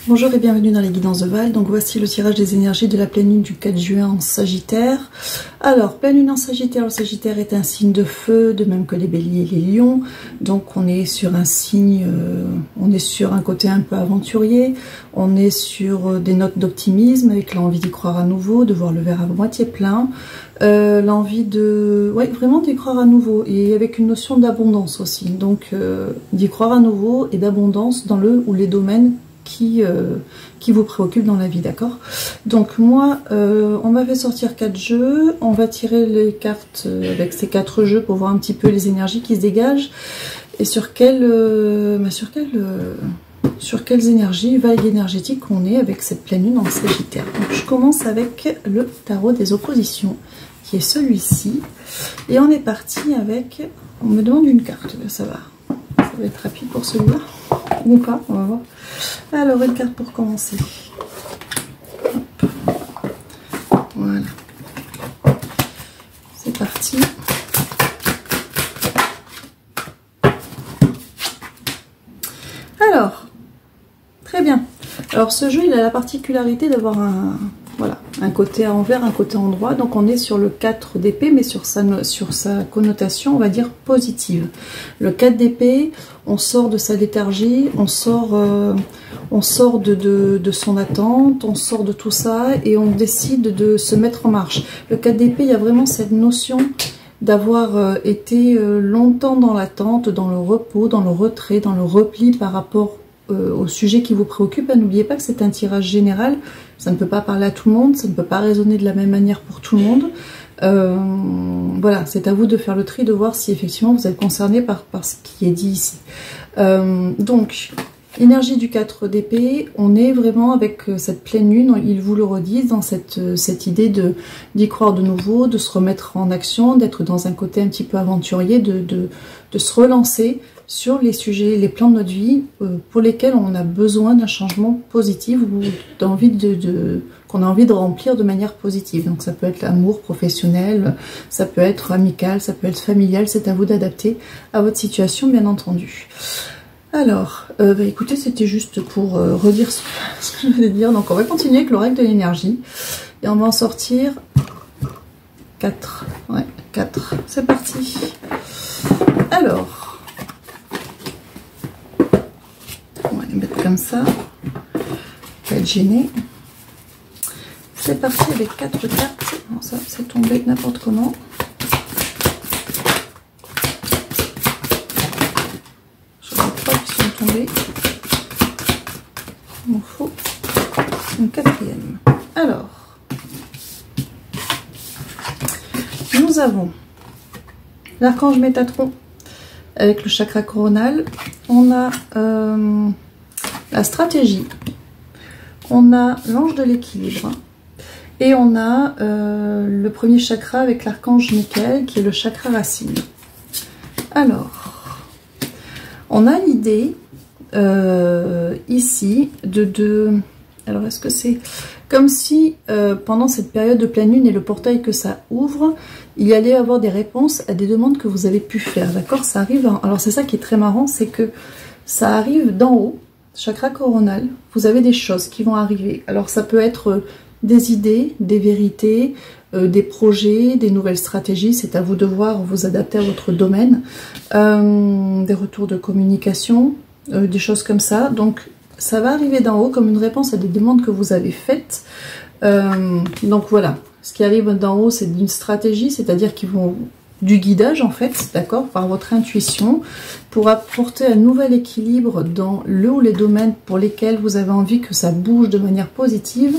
Bonjour et bienvenue dans les guidances de Val. Donc voici le tirage des énergies de la pleine lune du 4 juin en Sagittaire. Alors, pleine lune en Sagittaire, le Sagittaire est un signe de feu, de même que les béliers et les lions. Donc on est sur un signe, on est sur un côté un peu aventurier, on est sur des notes d'optimisme avec l'envie d'y croire à nouveau, de voir le verre à moitié plein. L'envie de vraiment d'y croire à nouveau et avec une notion d'abondance aussi, donc d'y croire à nouveau et d'abondance dans le ou les domaines qui vous préoccupent dans la vie, d'accord? Donc moi on m'a fait sortir 4 jeux, on va tirer les cartes avec ces 4 jeux pour voir un petit peu les énergies qui se dégagent et sur quelles énergies, vagues énergétiques on est avec cette pleine lune en Sagittaire. Donc je commence avec le tarot des oppositions, qui est celui-ci. Et on est parti avec... On me demande une carte, ça va. Ça va être rapide pour celui-là. Ou pas, on va voir. Alors, une carte pour commencer. Hop. Voilà. C'est parti. Alors, très bien. Alors, ce jeu, il a la particularité d'avoir un côté à envers, un côté à endroit. Donc on est sur le 4 d'épée, mais sur sa connotation, on va dire, positive. Le 4 d'épée, on sort de sa léthargie, on sort de son attente, on sort de tout ça et on décide de se mettre en marche. Le 4 d'épée, il y a vraiment cette notion d'avoir été longtemps dans l'attente, dans le repos, dans le retrait, dans le repli par rapport au sujet qui vous préoccupe. N'oubliez pas que c'est un tirage général, ça ne peut pas parler à tout le monde, ça ne peut pas résonner de la même manière pour tout le monde. Voilà, c'est à vous de faire le tri, de voir si effectivement vous êtes concerné par ce qui est dit ici. Donc, énergie du 4 d'épée, on est vraiment avec cette pleine lune, ils vous le redisent, dans cette idée d'y croire de nouveau, de se remettre en action, d'être dans un côté un petit peu aventurier, de se relancer sur les sujets, les plans de notre vie pour lesquels on a besoin d'un changement positif ou qu'on a envie de remplir de manière positive. Donc ça peut être l'amour professionnel, ça peut être amical, ça peut être familial, c'est à vous d'adapter à votre situation bien entendu. Alors, écoutez, c'était juste pour redire ce que je voulais dire. Donc on va continuer avec l'oracle de l'énergie et on va en sortir 4. Ouais, 4. C'est parti. Alors... on va les mettre comme ça, pas être gêné. C'est parti avec 4 cartes. Bon, ça, c'est tombé n'importe comment. J'en ai 3 qui sont tombés. Il m'en faut une 4e. Alors, nous avons l'archange Métatron avec le chakra coronal. On a la stratégie, on a l'ange de l'équilibre et on a le premier chakra avec l'archange Michael qui est le chakra racine. Alors, on a l'idée ici alors est-ce que c'est comme si pendant cette période de pleine lune et le portail que ça ouvre, il y allait avoir des réponses à des demandes que vous avez pu faire, d'accord? Ça arrive, alors c'est ça qui est très marrant, c'est que ça arrive d'en haut, chakra coronal, vous avez des choses qui vont arriver. Alors ça peut être des idées, des vérités, des projets, des nouvelles stratégies, c'est à vous de voir, vous adapter à votre domaine, des retours de communication, des choses comme ça. Donc ça va arriver d'en haut comme une réponse à des demandes que vous avez faites. Donc voilà, ce qui arrive d'en haut, c'est d'une stratégie, c'est-à-dire qu'ils vont du guidage en fait, d'accord, par votre intuition, pour apporter un nouvel équilibre dans le ou les domaines pour lesquels vous avez envie que ça bouge de manière positive.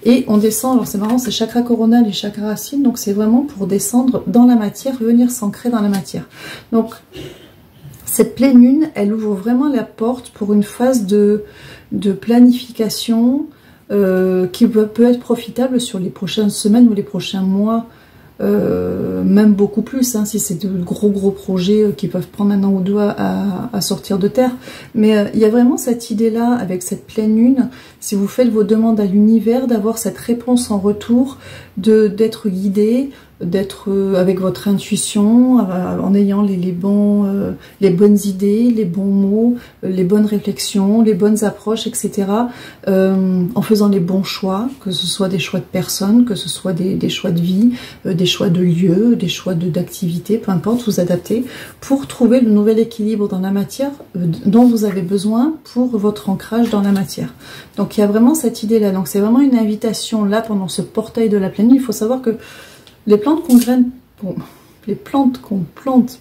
Et on descend, alors c'est marrant, c'est chakra coronal et chakra racine, donc c'est vraiment pour descendre dans la matière, venir s'ancrer dans la matière. Donc cette pleine lune, elle ouvre vraiment la porte pour une phase de planification qui peut être profitable sur les prochaines semaines ou les prochains mois, même beaucoup plus, hein, si c'est de gros projets qui peuvent prendre 1 an ou 2 à sortir de terre. Mais il y a vraiment cette idée-là, avec cette pleine lune, si vous faites vos demandes à l'univers, d'avoir cette réponse en retour, d'être guidé, d'être avec votre intuition, en ayant les bonnes idées, les bons mots, les bonnes réflexions, les bonnes approches, etc. En faisant les bons choix, que ce soit des choix de personnes, que ce soit des choix de vie, des choix de lieux, des choix d'activités, peu importe, vous adaptez pour trouver le nouvel équilibre dans la matière dont vous avez besoin pour votre ancrage dans la matière. Donc il y a vraiment cette idée-là. Donc c'est vraiment une invitation là pendant ce portail de la pleine lune. Il faut savoir que les plantes qu'on graine, bon, les plantes qu'on plante,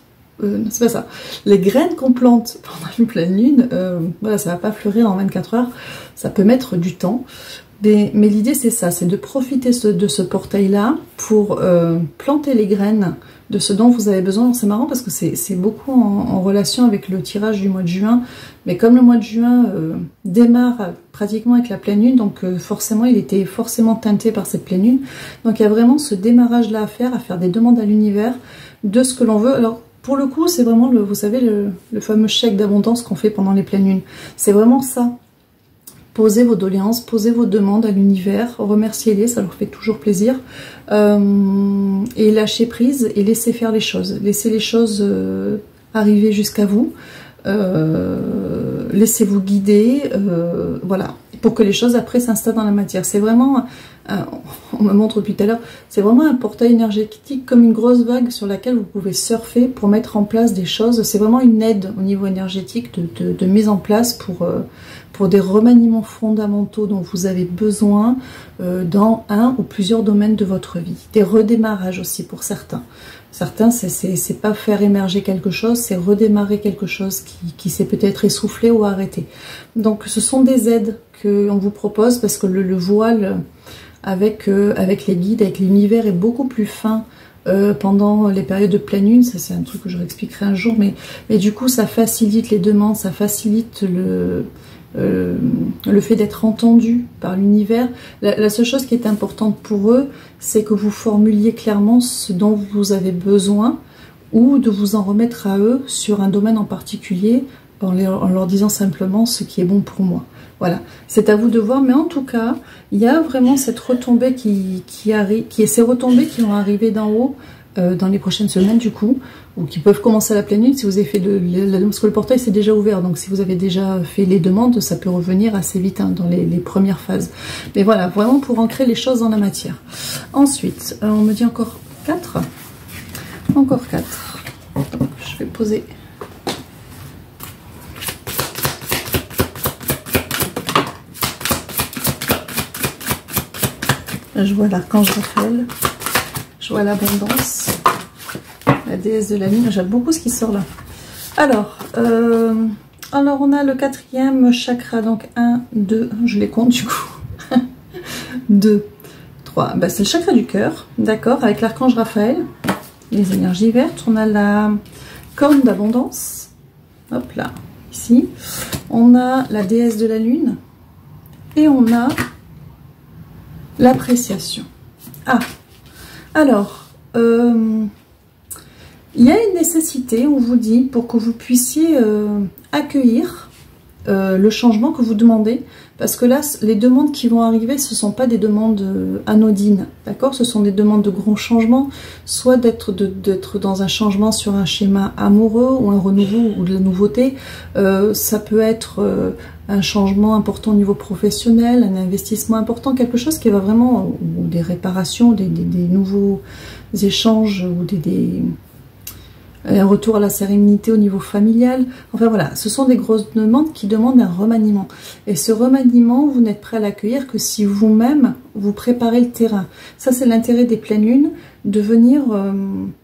c'est pas ça, les graines qu'on plante pendant une pleine lune, voilà, ça va pas fleurir en 24 heures, ça peut mettre du temps. Mais l'idée c'est ça, c'est de profiter de ce portail-là pour planter les graines de ce dont vous avez besoin. C'est marrant parce que c'est beaucoup en relation avec le tirage du mois de juin, mais comme le mois de juin démarre pratiquement avec la pleine lune, donc forcément il était forcément teinté par cette pleine lune, donc il y a vraiment ce démarrage là à faire des demandes à l'univers de ce que l'on veut. Alors pour le coup c'est vraiment, vous savez, le fameux chèque d'abondance qu'on fait pendant les pleines lunes, c'est vraiment ça. Posez vos doléances, posez vos demandes à l'univers, remerciez-les, ça leur fait toujours plaisir. Et lâchez prise et laissez faire les choses. Laissez les choses arriver jusqu'à vous. Laissez-vous guider, voilà, pour que les choses après s'installent dans la matière. C'est vraiment, on me montre depuis tout à l'heure, c'est vraiment un portail énergétique comme une grosse vague sur laquelle vous pouvez surfer pour mettre en place des choses. C'est vraiment une aide au niveau énergétique de mise en place pour des remaniements fondamentaux dont vous avez besoin dans un ou plusieurs domaines de votre vie. Des redémarrages aussi pour certains. Certains, c'est pas faire émerger quelque chose, c'est redémarrer quelque chose qui s'est peut-être essoufflé ou arrêté. Donc ce sont des aides qu'on vous propose parce que le voile avec les guides, avec l'univers est beaucoup plus fin pendant les périodes de pleine lune. Ça c'est un truc que je réexpliquerai un jour, mais du coup ça facilite les demandes, ça facilite le fait d'être entendu par l'univers. La seule chose qui est importante pour eux, c'est que vous formuliez clairement ce dont vous avez besoin ou de vous en remettre à eux sur un domaine en particulier en leur disant simplement ce qui est bon pour moi. Voilà, c'est à vous de voir, mais en tout cas, il y a vraiment cette retombée qui arrive, ces retombées qui vont arriver d'en haut dans les prochaines semaines du coup, ou qui peuvent commencer à la pleine lune si vous avez fait parce que le portail c'est déjà ouvert, donc si vous avez déjà fait les demandes, ça peut revenir assez vite hein, dans les premières phases. Mais voilà, vraiment pour ancrer les choses dans la matière. Ensuite, on me dit encore 4. Encore 4. Donc, je vais poser. Je vois l'archange Raphaël. Je vois l'abondance, la déesse de la lune. J'aime beaucoup ce qui sort là. Alors on a le 4e chakra, donc 1, 2, je les compte du coup. 2, 3, bah, c'est le chakra du cœur, d'accord, avec l'archange Raphaël, les énergies vertes. On a la corne d'abondance, hop là, ici. On a la déesse de la lune et on a l'appréciation. Ah, alors, il y a une nécessité, on vous dit, pour que vous puissiez accueillir le changement que vous demandez, parce que là, les demandes qui vont arriver, ce ne sont pas des demandes anodines, d'accord? Ce sont des demandes de grands changements, soit d'être dans un changement sur un schéma amoureux, ou un renouveau, ou de la nouveauté. Ça peut être un changement important au niveau professionnel, un investissement important, quelque chose qui va vraiment, ou des réparations, des nouveaux échanges, ou un retour à la sérénité au niveau familial. Enfin voilà, ce sont des grosses demandes qui demandent un remaniement. Et ce remaniement, vous n'êtes prêt à l'accueillir que si vous-même, vous préparez le terrain. Ça, c'est l'intérêt des pleines lunes, de venir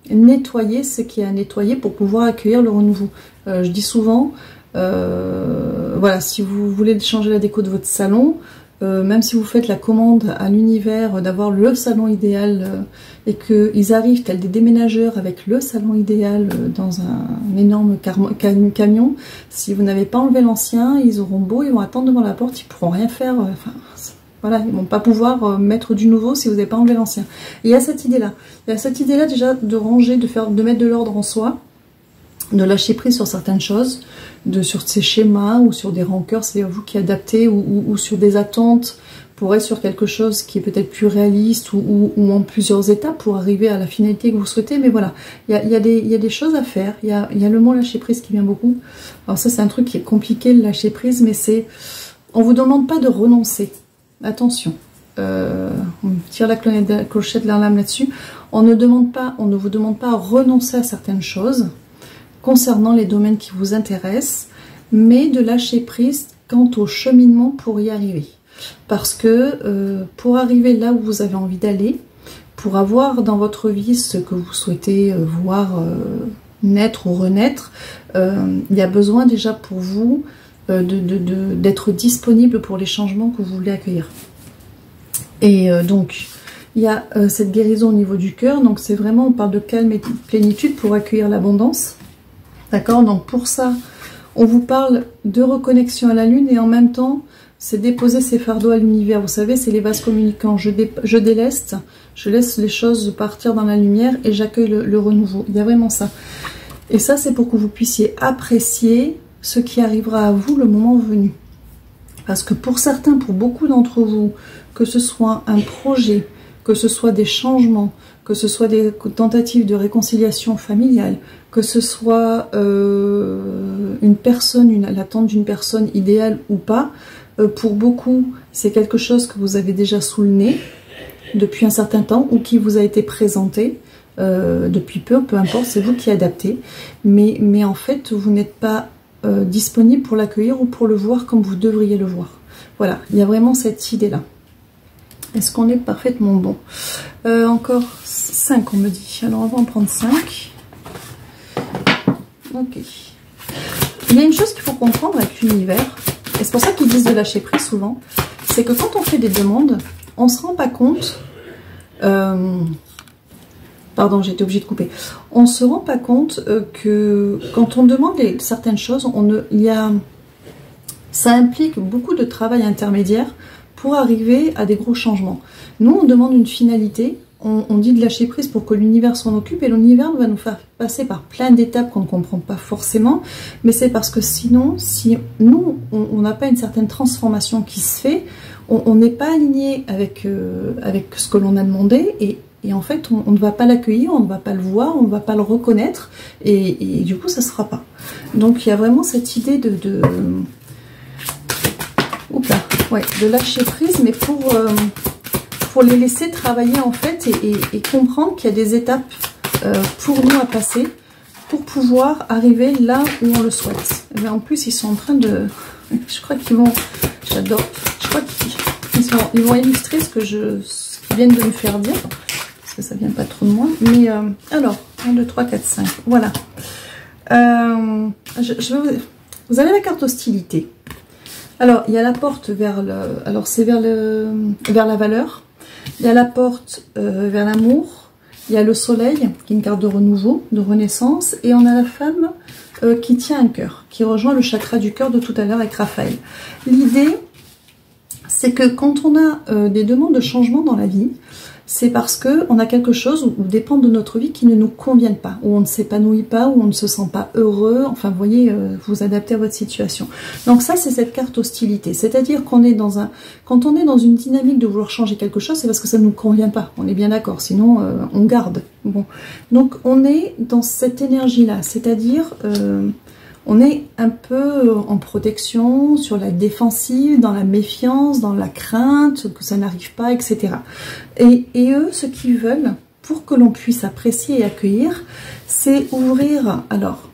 nettoyer ce qui est à nettoyer pour pouvoir accueillir le renouveau. Je dis souvent, voilà, si vous voulez changer la déco de votre salon, même si vous faites la commande à l'univers d'avoir le salon idéal et qu'ils arrivent tels des déménageurs avec le salon idéal dans un énorme camion, si vous n'avez pas enlevé l'ancien, ils auront beau, ils vont attendre devant la porte, ils pourront rien faire. Enfin, voilà, ils vont pas pouvoir mettre du nouveau si vous n'avez pas enlevé l'ancien. Il y a cette idée-là. Il y a cette idée-là déjà de ranger, de mettre de l'ordre en soi, de lâcher prise sur certaines choses, sur ces schémas ou sur des rancœurs, c'est vous qui adaptez, ou sur des attentes pour être sur quelque chose qui est peut-être plus réaliste ou en plusieurs étapes pour arriver à la finalité que vous souhaitez. Mais voilà, il y a des choses à faire. Il y a le mot lâcher prise qui vient beaucoup. Alors ça, c'est un truc qui est compliqué, le lâcher prise, mais c'est... On ne vous demande pas de renoncer. Attention. On tire la clochette de l'alarme là-dessus. On ne vous demande pas à renoncer à certaines choses concernant les domaines qui vous intéressent, mais de lâcher prise quant au cheminement pour y arriver. Parce que pour arriver là où vous avez envie d'aller, pour avoir dans votre vie ce que vous souhaitez voir naître ou renaître, il y a besoin déjà pour vous d'être disponible pour les changements que vous voulez accueillir. Et donc, il y a cette guérison au niveau du cœur, donc c'est vraiment, on parle de calme et de plénitude pour accueillir l'abondance. D'accord? Donc pour ça, on vous parle de reconnexion à la lune et en même temps, c'est déposer ses fardeaux à l'univers. Vous savez, c'est les vases communicants. Je déleste, je laisse les choses partir dans la lumière et j'accueille le renouveau. Il y a vraiment ça. Et ça, c'est pour que vous puissiez apprécier ce qui arrivera à vous le moment venu. Parce que pour certains, pour beaucoup d'entre vous, que ce soit un projet, que ce soit des changements, que ce soit des tentatives de réconciliation familiale, que ce soit une personne, l'attente d'une personne idéale ou pas, pour beaucoup, c'est quelque chose que vous avez déjà sous le nez depuis un certain temps ou qui vous a été présenté depuis peu importe, c'est vous qui adaptez. Mais en fait, vous n'êtes pas disponible pour l'accueillir ou pour le voir comme vous devriez le voir. Voilà, il y a vraiment cette idée-là. Est-ce qu'on est parfaitement bon? Encore 5, on me dit. Alors, on va en prendre 5. Ok. Il y a une chose qu'il faut comprendre avec l'univers, et c'est pour ça qu'ils disent de lâcher prise souvent, c'est que quand on fait des demandes, on ne se rend pas compte... Pardon, j'ai été obligée de couper. On ne se rend pas compte que quand on demande certaines choses, ça implique beaucoup de travail intermédiaire pour arriver à des gros changements. Nous, on demande une finalité, on dit de lâcher prise pour que l'univers s'en occupe, et l'univers va nous faire passer par plein d'étapes qu'on ne comprend pas forcément, mais c'est parce que sinon, si nous, on n'a pas une certaine transformation qui se fait, on n'est pas aligné avec ce que l'on a demandé, et en fait, on ne va pas l'accueillir, on ne va pas le voir, on ne va pas le reconnaître, et du coup, ça ne se fera pas. Donc, il y a vraiment cette idée de lâcher prise, mais pour les laisser travailler, en fait, et comprendre qu'il y a des étapes pour nous à passer, pour pouvoir arriver là où on le souhaite. Et en plus, ils sont en train de... Je crois qu'ils vont... J'adore. Je crois qu'ils vont illustrer ce qu'ils viennent de me faire dire. Parce que ça vient pas trop de moi. Mais alors, 1, 2, 3, 4, 5. Voilà. Vous avez la carte hostilité. Alors, il y a la porte vers le... Alors, c'est vers la valeur. Il y a la porte vers l'amour. Il y a le soleil, qui est une carte de renouveau, de renaissance. Et on a la femme qui tient un cœur, qui rejoint le chakra du cœur de tout à l'heure avec Raphaël. L'idée, c'est que quand on a des demandes de changement dans la vie, c'est parce qu'on a quelque chose ou dépend de notre vie qui ne nous convienne pas, où on ne s'épanouit pas, où on ne se sent pas heureux, enfin vous voyez, vous adaptez à votre situation. Donc ça, c'est cette carte hostilité, c'est-à-dire qu'on est quand on est dans une dynamique de vouloir changer quelque chose, c'est parce que ça ne nous convient pas, on est bien d'accord, sinon on garde. Bon. Donc on est dans cette énergie-là, c'est-à-dire... on est un peu en protection, sur la défensive, dans la méfiance, dans la crainte, que ça n'arrive pas, etc. Et eux, ce qu'ils veulent, pour que l'on puisse apprécier et accueillir, c'est ouvrir, alors,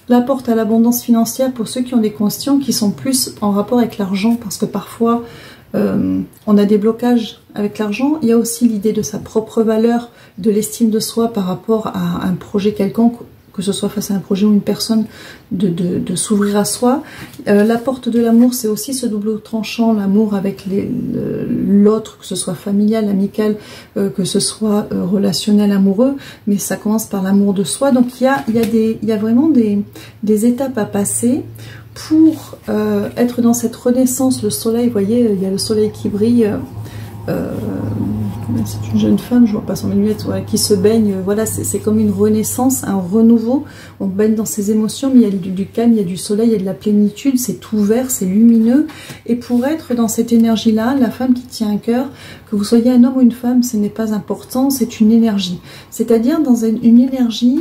la porte à l'abondance financière pour ceux qui ont des questions qui sont plus en rapport avec l'argent, parce que parfois, on a des blocages avec l'argent. Il y a aussi l'idée de sa propre valeur, de l'estime de soi par rapport à un projet quelconque, que ce soit face à un projet ou une personne, de s'ouvrir à soi. La porte de l'amour, c'est aussi ce double tranchant, l'amour avec l'autre, que ce soit familial, amical, que ce soit relationnel, amoureux, mais ça commence par l'amour de soi. Donc il y a vraiment des étapes à passer pour être dans cette renaissance. Le soleil, vous voyez, il y a le soleil qui brille c'est une jeune femme, je vois pas sur mes lunettes, ouais, qui se baigne, voilà, c'est comme une renaissance, un renouveau. On baigne dans ses émotions, mais il y a du calme, il y a du soleil, il y a de la plénitude, c'est tout vert, c'est lumineux. Et pour être dans cette énergie-là, la femme qui tient un cœur, que vous soyez un homme ou une femme, ce n'est pas important, c'est une énergie. C'est-à-dire dans une énergie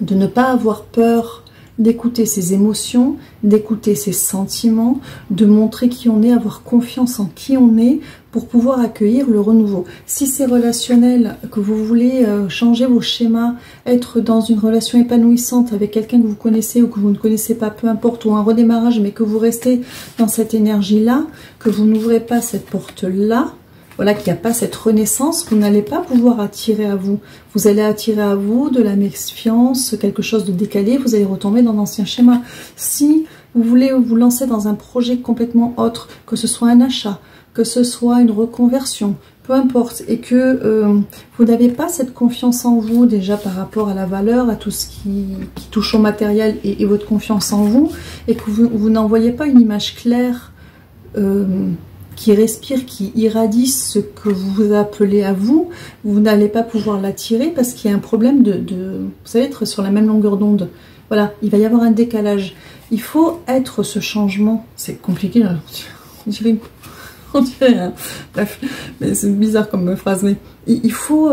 de ne pas avoir peur d'écouter ses émotions, d'écouter ses sentiments, de montrer qui on est, avoir confiance en qui on est pour pouvoir accueillir le renouveau. Si c'est relationnel, que vous voulez changer vos schémas, être dans une relation épanouissante avec quelqu'un que vous connaissez ou que vous ne connaissez pas, peu importe, ou un redémarrage, mais que vous restez dans cette énergie-là, que vous n'ouvrez pas cette porte-là, voilà, qu'il n'y a pas cette renaissance, vous n'allez pas pouvoir attirer à vous. Vous allez attirer à vous de la méfiance, quelque chose de décalé, vous allez retomber dans l'ancien schéma. Si vous voulez vous lancer dans un projet complètement autre, que ce soit un achat, que ce soit une reconversion, peu importe, et que vous n'avez pas cette confiance en vous déjà par rapport à la valeur, à tout ce qui touche au matériel et votre confiance en vous, et que vous n'envoyez pas une image claire qui respire, qui irradie ce que vous appelez à vous, vous n'allez pas pouvoir l'attirer parce qu'il y a un problème vous savez, être sur la même longueur d'onde. Voilà, il va y avoir un décalage. Il faut être ce changement. C'est compliqué, là. On dirait hein. Bref, mais c'est bizarre comme phrase, mais il faut...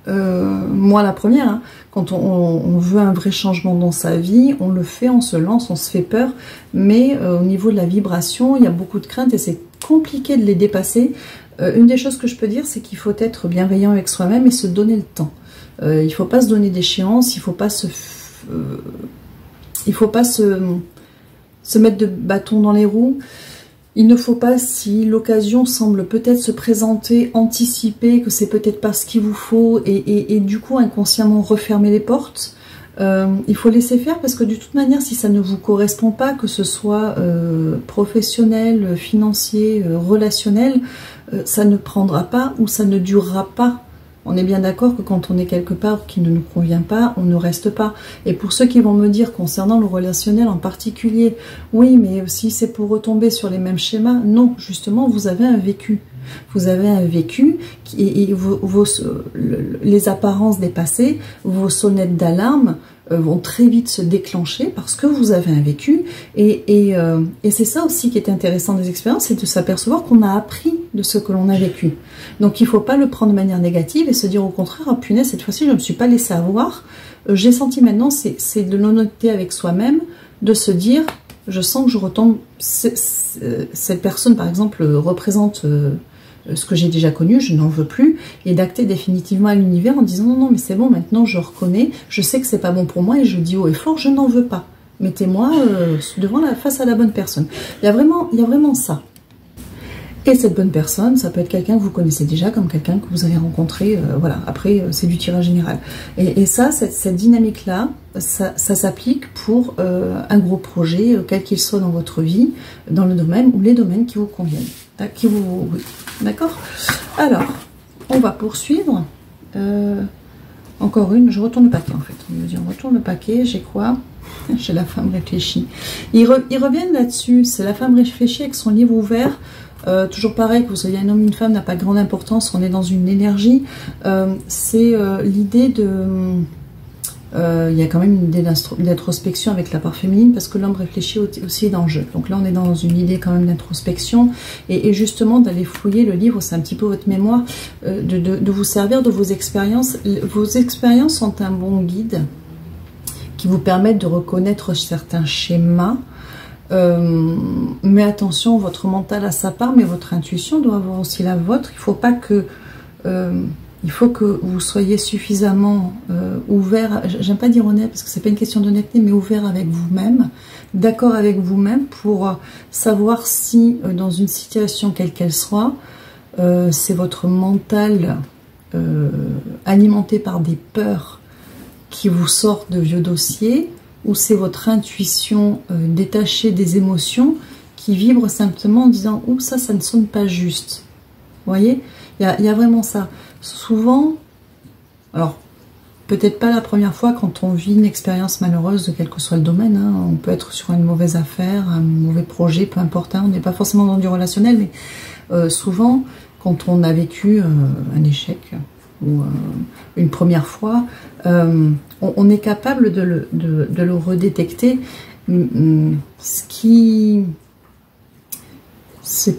moi la première, hein, quand on veut un vrai changement dans sa vie, on le fait, on se lance, on se fait peur, mais au niveau de la vibration, il y a beaucoup de craintes et c'est compliqué de les dépasser. Une des choses que je peux dire, c'est qu'il faut être bienveillant avec soi-même et se donner le temps. Il ne faut pas se donner d'échéance, il ne faut pas se mettre de bâton dans les roues. Il ne faut pas, si l'occasion semble peut-être se présenter, anticiper que c'est peut-être pas ce qu'il vous faut et du coup inconsciemment refermer les portes. Il faut laisser faire parce que de toute manière, si ça ne vous correspond pas, que ce soit professionnel, financier, relationnel, ça ne prendra pas ou ça ne durera pas. On est bien d'accord que quand on est quelque part qui ne nous convient pas, on ne reste pas. Et pour ceux qui vont me dire concernant le relationnel en particulier, oui, mais si c'est pour retomber sur les mêmes schémas, non, justement, vous avez un vécu. Vous avez un vécu et les apparences dépassées, vos sonnettes d'alarme vont très vite se déclencher parce que vous avez un vécu. Et c'est ça aussi qui est intéressant des expériences, c'est de s'apercevoir qu'on a appris de ce que l'on a vécu. Donc il ne faut pas le prendre de manière négative et se dire au contraire, oh punaise, cette fois-ci je ne me suis pas laissé avoir. J'ai senti maintenant, c'est de l'honnêteté avec soi-même, de se dire, je sens que je retombe, cette personne par exemple représente ce que j'ai déjà connu, je n'en veux plus, et d'acter définitivement à l'univers en disant non, non, mais c'est bon, maintenant je reconnais, je sais que c'est pas bon pour moi et je dis haut et fort, je n'en veux pas. Mettez-moi face à la bonne personne. Il y a vraiment ça. Et cette bonne personne, ça peut être quelqu'un que vous connaissez déjà, comme quelqu'un que vous avez rencontré, voilà, après c'est du tirage général. Et ça, cette dynamique-là, ça s'applique pour un gros projet, quel qu'il soit dans votre vie, dans le domaine ou les domaines qui vous conviennent. Oui. D'accord. Alors, on va poursuivre. Encore une, je retourne le paquet en fait. On retourne le paquet, j'ai quoi? J'ai la femme réfléchie. Ils reviennent là-dessus, c'est la femme réfléchie avec son livre ouvert. Toujours pareil, que vous soyez un homme ou une femme, n'a pas grande importance, on est dans une énergie. C'est l'idée de... il y a quand même une idée d'introspection avec la part féminine, parce que l'homme réfléchit aussi dans le jeu. Donc là, on est dans une idée quand même d'introspection, et justement d'aller fouiller le livre, c'est un petit peu votre mémoire, de vous servir de vos expériences. Vos expériences sont un bon guide qui vous permettent de reconnaître certains schémas. Mais attention, votre mental a sa part, mais votre intuition doit avoir aussi la vôtre. Il faut pas que... il faut que vous soyez suffisamment ouvert, j'aime pas dire honnête parce que c'est pas une question d'honnêteté, mais ouvert avec vous-même, d'accord avec vous-même pour savoir si dans une situation quelle qu'elle soit, c'est votre mental alimenté par des peurs qui vous sortent de vieux dossiers, ou c'est votre intuition détachée des émotions qui vibre simplement en disant « Ouh, ça ne sonne pas juste ». Vous voyez, il y a vraiment ça. Souvent, alors peut-être pas la première fois quand on vit une expérience malheureuse de quel que soit le domaine, hein, on peut être sur une mauvaise affaire, un mauvais projet, peu importe, hein, on n'est pas forcément dans du relationnel, mais souvent quand on a vécu un échec ou une première fois, on est capable de le redétecter. Ce qui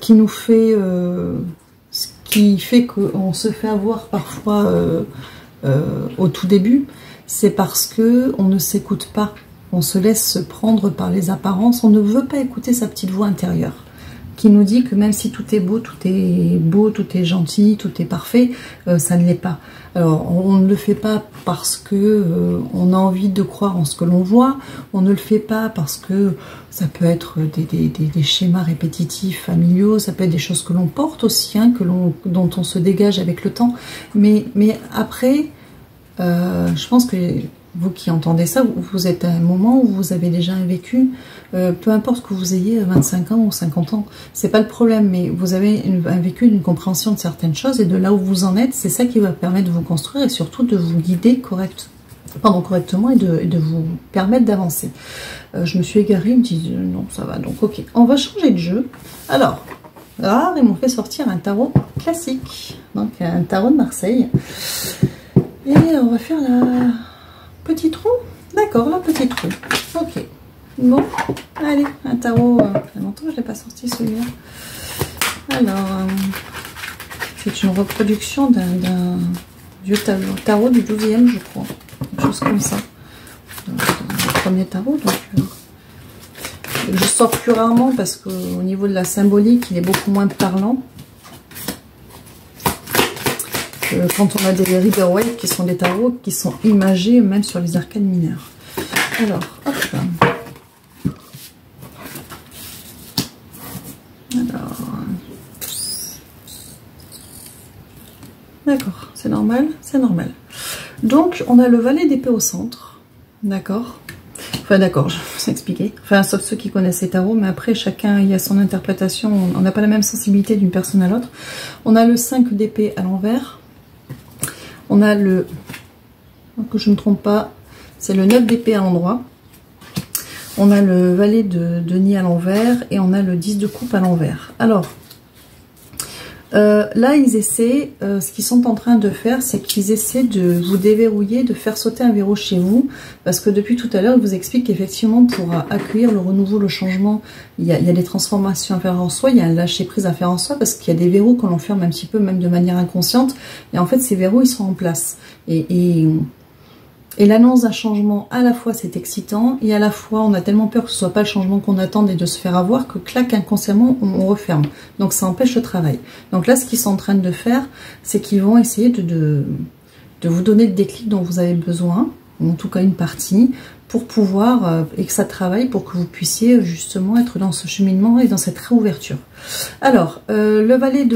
nous fait, ce qui fait qu'on se fait avoir parfois au tout début, c'est parce que on ne s'écoute pas, on se laisse prendre par les apparences, on ne veut pas écouter sa petite voix intérieure qui nous dit que même si tout est beau, tout est gentil, tout est parfait, ça ne l'est pas. Alors, on ne le fait pas parce que on a envie de croire en ce que l'on voit, on ne le fait pas parce que ça peut être des schémas répétitifs, familiaux, ça peut être des choses que l'on porte aussi, hein, dont on se dégage avec le temps. Mais après, je pense que vous qui entendez ça, vous êtes à un moment où vous avez déjà un vécu, peu importe que vous ayez 25 ans ou 50 ans, c'est pas le problème, mais vous avez un vécu d'une compréhension de certaines choses, et de là où vous en êtes, c'est ça qui va permettre de vous construire et surtout de vous guider correctement et de vous permettre d'avancer. Je me suis égarée, ils me disent non, ça va, donc ok, on va changer de jeu. Alors, là, ils m'ont fait sortir un tarot classique, donc un tarot de Marseille, et on va faire la petite roue. D'accord, la petite roue. Ok. Bon, allez, un tarot. Longtemps que je ne l'ai pas sorti celui-là. Alors, c'est une reproduction d'un vieux tarot du 12e, je crois. Quelque chose comme ça. Le premier tarot. Donc, je sors plus rarement parce qu'au niveau de la symbolique, il est beaucoup moins parlant. Quand on a des Rider-Waite qui sont des tarots qui sont imagés même sur les arcanes mineurs. Alors, hop là. Alors, d'accord, c'est normal, c'est normal. Donc, on a le valet d'épée au centre, d'accord. Enfin, d'accord, je vais vous expliquer. Enfin, sauf ceux qui connaissent les tarots, mais après, chacun y a son interprétation. On n'a pas la même sensibilité d'une personne à l'autre. On a le 5 d'épée à l'envers. On a le, que je ne me trompe pas, c'est le 9 d'épée à l'endroit. On a le valet de denier à l'envers et on a le 10 de coupe à l'envers. Alors, là, ils essaient, ce qu'ils sont en train de faire, c'est qu'ils essaient de vous déverrouiller, de faire sauter un verrou chez vous. Parce que depuis tout à l'heure, ils vous expliquent qu'effectivement, pour accueillir le renouveau, le changement, il y a des transformations à faire en soi, il y a un lâcher-prise à faire en soi, parce qu'il y a des verrous que l'on ferme un petit peu, même de manière inconsciente. Et en fait, ces verrous, ils sont en place. Et l'annonce d'un changement, à la fois c'est excitant, et à la fois on a tellement peur que ce soit pas le changement qu'on attend et de se faire avoir, que clac, inconsciemment on referme. Donc ça empêche le travail. Donc là, ce qu'ils sont en train de faire, c'est qu'ils vont essayer de vous donner le déclic dont vous avez besoin, ou en tout cas une partie, pour pouvoir, et que ça travaille pour que vous puissiez justement être dans ce cheminement et dans cette réouverture. Alors, le valet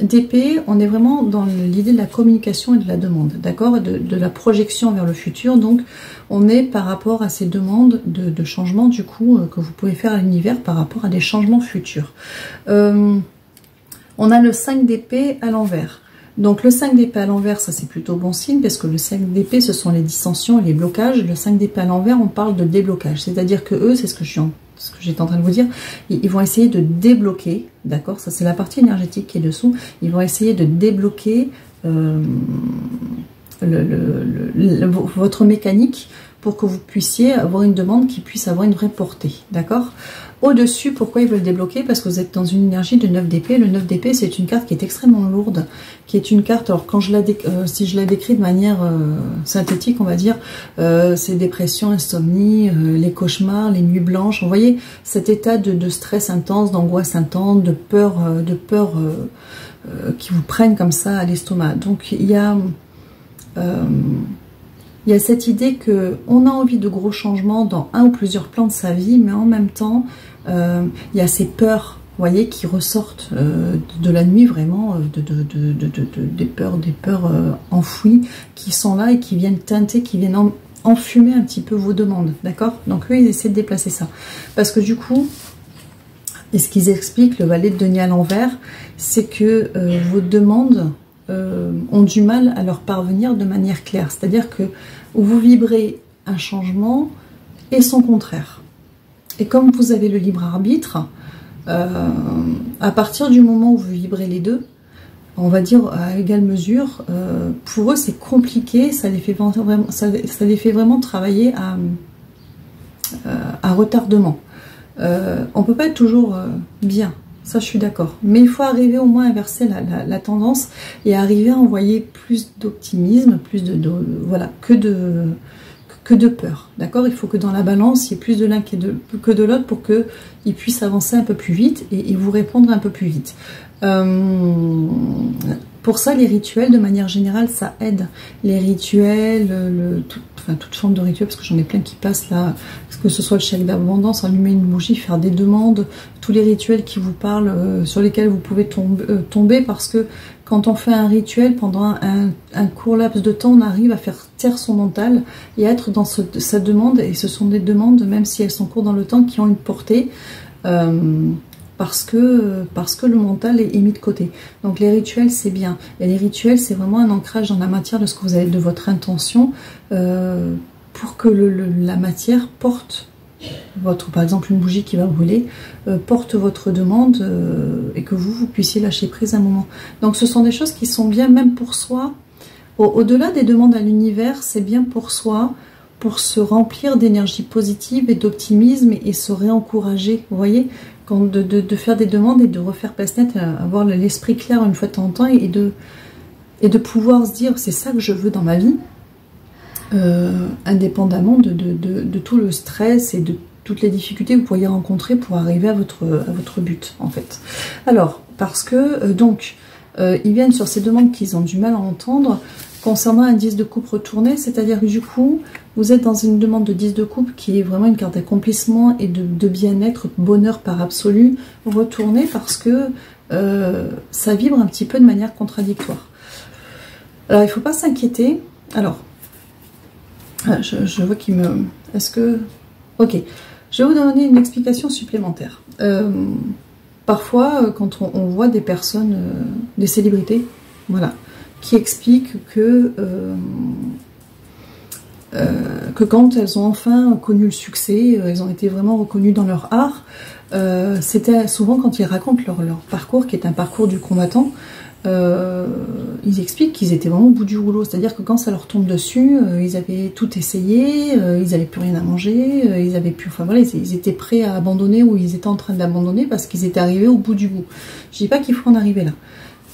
d'épée, on est vraiment dans l'idée de la communication et de la demande, d'accord, de la projection vers le futur. Donc, on est par rapport à ces demandes de changement, du coup, que vous pouvez faire à l'univers par rapport à des changements futurs. On a le 5 d'épée à l'envers. Donc le 5 d'épée à l'envers, ça c'est plutôt bon signe, parce que le 5 d'épée, ce sont les dissensions et les blocages. Le 5 d'épée à l'envers, on parle de déblocage. C'est-à-dire que eux, c'est ce que j'étais en train de vous dire, ils vont essayer de débloquer, d'accord, ça c'est la partie énergétique qui est dessous, ils vont essayer de débloquer votre mécanique pour que vous puissiez avoir une demande qui puisse avoir une vraie portée, d'accord. Au-dessus, pourquoi ils veulent débloquer? Parce que vous êtes dans une énergie de 9 d'épée. Le 9 d'épée, c'est une carte qui est extrêmement lourde, qui est une carte, alors quand si je la décris de manière synthétique, on va dire, c'est dépression, insomnie, les cauchemars, les nuits blanches. Vous voyez, cet état de stress intense, d'angoisse intense, de peur qui vous prennent comme ça à l'estomac. Donc il y a cette idée qu'on a envie de gros changements dans un ou plusieurs plans de sa vie, mais en même temps, il y a ces peurs, vous voyez, qui ressortent de la nuit, vraiment, des peurs enfouies, qui sont là et qui viennent teinter, qui viennent enfumer un petit peu vos demandes, d'accord? Donc eux, ils essaient de déplacer ça. Parce que du coup, et ce qu'ils expliquent, le valet de denier à l'envers, c'est que vos demandes ont du mal à leur parvenir de manière claire. C'est-à-dire que vous vibrez un changement et son contraire. Et comme vous avez le libre arbitre, à partir du moment où vous vibrez les deux, on va dire à égale mesure. Pour eux, c'est compliqué, ça les fait vraiment travailler à retardement. On peut pas être toujours bien, ça je suis d'accord. Mais il faut arriver au moins à inverser la tendance et arriver à envoyer plus d'optimisme, plus voilà, que de peur. D'accord? Il faut que dans la balance, il y ait plus de l'un que de l'autre pour qu'ils puissent avancer un peu plus vite et vous répondre un peu plus vite. Pour ça, les rituels, de manière générale, ça aide. Les rituels, toute forme de rituel, parce que j'en ai plein qui passent là, que ce soit le chèque d'abondance, allumer une bougie, faire des demandes, tous les rituels qui vous parlent, sur lesquels vous pouvez tomber, parce que quand on fait un rituel, pendant un court laps de temps, on arrive à faire taire son mental et à être dans sa demande, et ce sont des demandes, même si elles sont courtes dans le temps, qui ont une portée, parce que le mental est mis de côté. Donc les rituels, c'est bien. Et les rituels, c'est vraiment un ancrage dans la matière de ce que vous avez, de votre intention, pour que la matière porte par exemple une bougie qui va brûler, porte votre demande, et que vous puissiez lâcher prise un moment. Donc ce sont des choses qui sont bien même pour soi. Au-delà des demandes à l'univers, c'est bien pour soi, pour se remplir d'énergie positive et d'optimisme et se réencourager. Vous voyez, de faire des demandes et de refaire place nette, avoir l'esprit clair une fois de temps en temps, et de pouvoir se dire c'est ça que je veux dans ma vie, indépendamment de tout le stress et de toutes les difficultés que vous pourriez rencontrer pour arriver à votre but en fait. Alors, parce que ils viennent sur ces demandes qu'ils ont du mal à entendre concernant un 10 de coupe retourné, c'est-à-dire que du coup, vous êtes dans une demande de 10 de coupe qui est vraiment une carte d'accomplissement et de bien-être, bonheur par absolu, retourné, parce que ça vibre un petit peu de manière contradictoire. Alors, il ne faut pas s'inquiéter. Alors, je vois qu'il me... Est-ce que... Ok, je vais vous donner une explication supplémentaire. Parfois, quand on voit des personnes, des célébrités, voilà, qui expliquent que quand elles ont enfin connu le succès, elles ont été vraiment reconnues dans leur art, c'était souvent quand ils racontent leur parcours, qui est un parcours du combattant, ils expliquent qu'ils étaient vraiment au bout du rouleau, c'est-à-dire que quand ça leur tombe dessus, ils avaient tout essayé, ils n'avaient plus rien à manger, ils avaient plus, enfin voilà, ils étaient prêts à abandonner, ou ils étaient en train d'abandonner parce qu'ils étaient arrivés au bout du bout. Je dis pas qu'il faut en arriver là.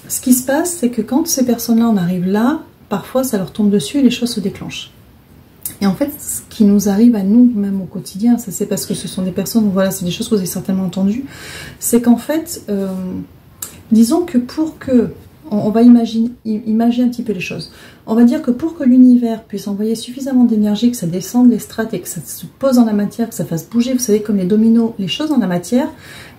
Ce qui se passe, c'est que quand ces personnes-là en arrivent là, parfois ça leur tombe dessus et les choses se déclenchent. Et en fait, ce qui nous arrive à nous, même au quotidien, ça c'est parce que ce sont des personnes, voilà, c'est des choses que vous avez certainement entendues, c'est qu'en fait, disons que pour que, on va imaginer un petit peu les choses, on va dire que pour que l'univers puisse envoyer suffisamment d'énergie, que ça descende les strates et que ça se pose dans la matière, que ça fasse bouger, vous savez, comme les dominos, les choses dans la matière,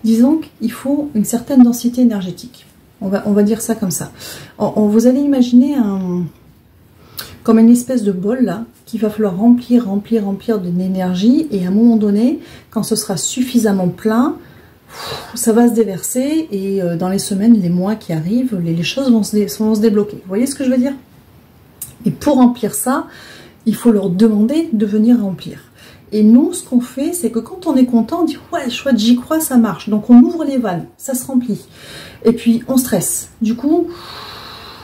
disons qu'il faut une certaine densité énergétique. On va dire ça comme ça. Vous allez imaginer comme une espèce de bol là, qu'il va falloir remplir de l'énergie, et à un moment donné, quand ce sera suffisamment plein, ça va se déverser, et dans les semaines, les mois qui arrivent, les choses vont se débloquer. Vous voyez ce que je veux dire? Et pour remplir ça, il faut leur demander de venir remplir. Et nous, ce qu'on fait, c'est que quand on est content, on dit « ouais, chouette, j'y crois, ça marche ». Donc on ouvre les vannes, ça se remplit. Et puis on stresse. Du coup,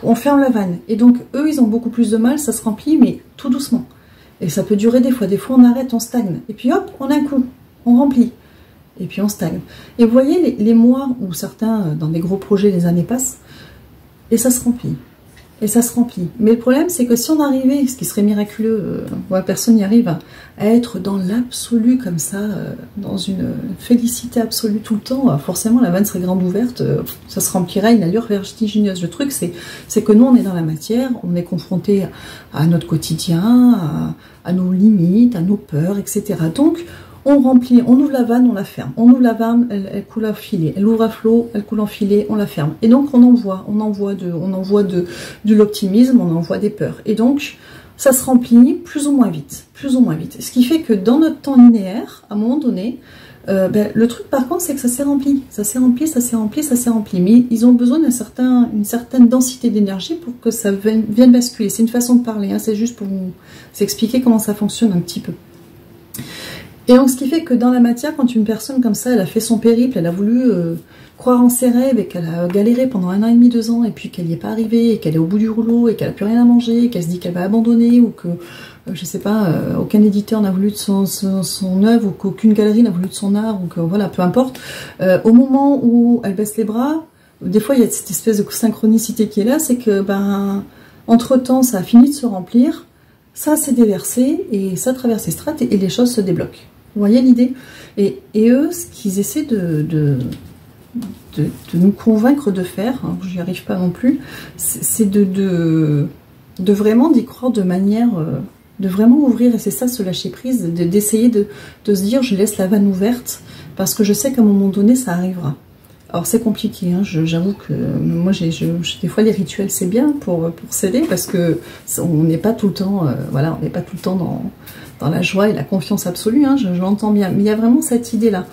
on ferme la vanne. Et donc eux, ils ont beaucoup plus de mal, ça se remplit, mais tout doucement. Et ça peut durer des fois. Des fois, on arrête, on stagne. Et puis hop, on a un coup, on remplit. Et puis on stagne. Et vous voyez, les mois où certains, dans des gros projets, les années passent, et ça se remplit. Et ça se remplit. Mais le problème, c'est que si on arrivait, ce qui serait miraculeux, personne n'y arrive, à être dans l'absolu comme ça, dans une félicité absolue tout le temps, forcément la vanne serait grande ouverte, ça se remplirait à une allure vertigineuse. Le truc, c'est que nous, on est dans la matière, on est confronté à notre quotidien, à nos limites, à nos peurs, etc. Donc, on remplit, on ouvre la vanne, on la ferme. On ouvre la vanne, elle coule en filet. Elle ouvre à flot, elle coule en filet, on la ferme. Et donc on envoie de l'optimisme, on envoie des peurs. Et donc ça se remplit plus ou moins vite, plus ou moins vite. Ce qui fait que dans notre temps linéaire, à un moment donné, le truc par contre, c'est que ça s'est rempli, ça s'est rempli, ça s'est rempli, ça s'est rempli. Mais ils ont besoin d'une certaine densité d'énergie pour que ça vienne basculer. C'est une façon de parler, hein, c'est juste pour vous expliquer comment ça fonctionne un petit peu. Et donc, ce qui fait que dans la matière, quand une personne comme ça, elle a fait son périple, elle a voulu croire en ses rêves et qu'elle a galéré pendant 1 an et demi, 2 ans, et puis qu'elle n'y est pas arrivée, et qu'elle est au bout du rouleau, et qu'elle n'a plus rien à manger, et qu'elle se dit qu'elle va abandonner, ou que, je sais pas, aucun éditeur n'a voulu de son œuvre, ou qu'aucune galerie n'a voulu de son art, ou que voilà, peu importe. Au moment où elle baisse les bras, des fois il y a cette espèce de synchronicité qui est là, c'est que, ben, entre-temps, ça a fini de se remplir, ça s'est déversé, et ça traverse les strates, et les choses se débloquent. Vous voyez l'idée? Et eux, ce qu'ils essaient de nous convaincre de faire, hein, j'y arrive pas non plus, c'est de vraiment d'y croire de manière, de vraiment ouvrir, et c'est ça, se lâcher prise, d'essayer de se dire, je laisse la vanne ouverte, parce que je sais qu'à un moment donné, ça arrivera. Alors c'est compliqué, hein, j'avoue que moi, des fois les rituels c'est bien pour s'aider, parce que on n'est pas tout le temps, voilà, on n'est pas tout le temps dans la joie et la confiance absolue, hein, je l'entends bien, mais il y a vraiment cette idée-là.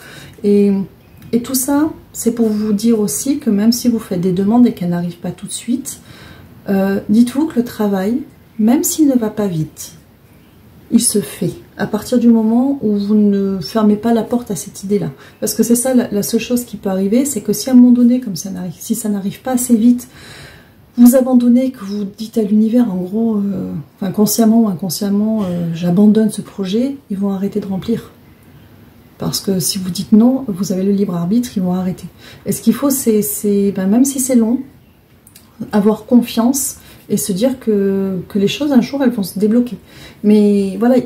Et tout ça, c'est pour vous dire aussi que même si vous faites des demandes et qu'elles n'arrivent pas tout de suite, dites-vous que le travail, même s'il ne va pas vite, il se fait. À partir du moment où vous ne fermez pas la porte à cette idée-là. Parce que c'est ça, la seule chose qui peut arriver, c'est que si à un moment donné, comme ça si ça n'arrive pas assez vite, vous abandonnez, que vous dites à l'univers, en gros, enfin, consciemment ou inconsciemment, j'abandonne ce projet, ils vont arrêter de remplir. Parce que si vous dites non, vous avez le libre arbitre, ils vont arrêter. Et ce qu'il faut, c'est ben, même si c'est long, avoir confiance et se dire que les choses, un jour, elles vont se débloquer. Mais voilà,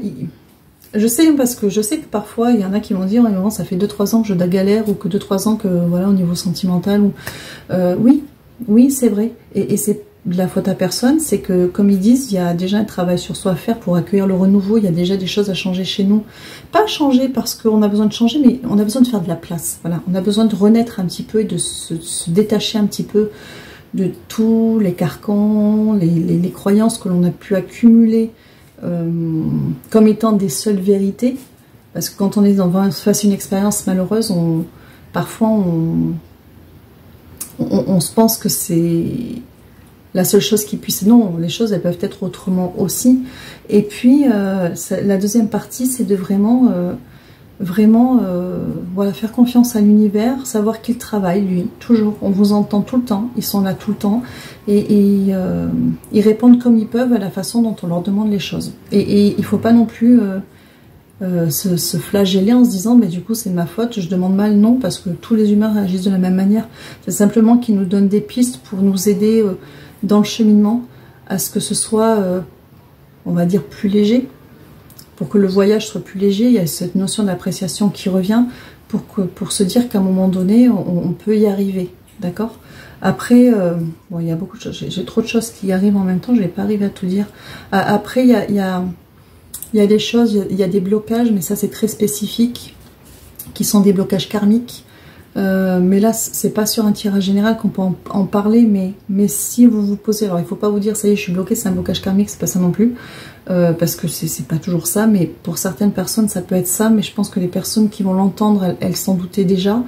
je sais, parce que je sais que parfois, il y en a qui vont dire, oh, ça fait 2-3 ans que je galère, ou que 2-3 ans que, voilà, au niveau sentimental, ou... oui, c'est vrai. Et c'est de la faute à personne, c'est que, comme ils disent, il y a déjà un travail sur soi à faire pour accueillir le renouveau, il y a déjà des choses à changer chez nous. Pas changer parce qu'on a besoin de changer, mais on a besoin de faire de la place. Voilà, on a besoin de renaître un petit peu et de se détacher un petit peu de tous les carcans, les croyances que l'on a pu accumuler comme étant des seules vérités. Parce que quand on est face à une expérience malheureuse, parfois on se pense que c'est la seule chose qui puisse... Non, les choses, elles peuvent être autrement aussi. Et puis, la deuxième partie, c'est de vraiment, voilà, faire confiance à l'univers, savoir qu'il travaille, lui, toujours. On vous entend tout le temps, ils sont là tout le temps. Et ils répondent comme ils peuvent à la façon dont on leur demande les choses. Et il ne faut pas non plus... se flageller en se disant mais du coup c'est de ma faute, je demande mal. Non, parce que tous les humains réagissent de la même manière. C'est simplement qu'ils nous donnent des pistes pour nous aider dans le cheminement à ce que ce soit on va dire plus léger, pour que le voyage soit plus léger. Il y a cette notion d'appréciation qui revient pour se dire qu'à un moment donné on peut y arriver, d'accord. Après bon, il y a beaucoup de choses, j'ai trop de choses qui arrivent en même temps, je vais pas arriver à tout dire. Après il y a des choses, il y a des blocages, mais ça c'est très spécifique, qui sont des blocages karmiques. Mais là, c'est pas sur un tirage général qu'on peut en parler, mais si vous vous posez, alors il faut pas vous dire ça y est, je suis bloquée, c'est un blocage karmique, c'est pas ça non plus, parce que c'est pas toujours ça, mais pour certaines personnes ça peut être ça, mais je pense que les personnes qui vont l'entendre, elles s'en doutaient déjà.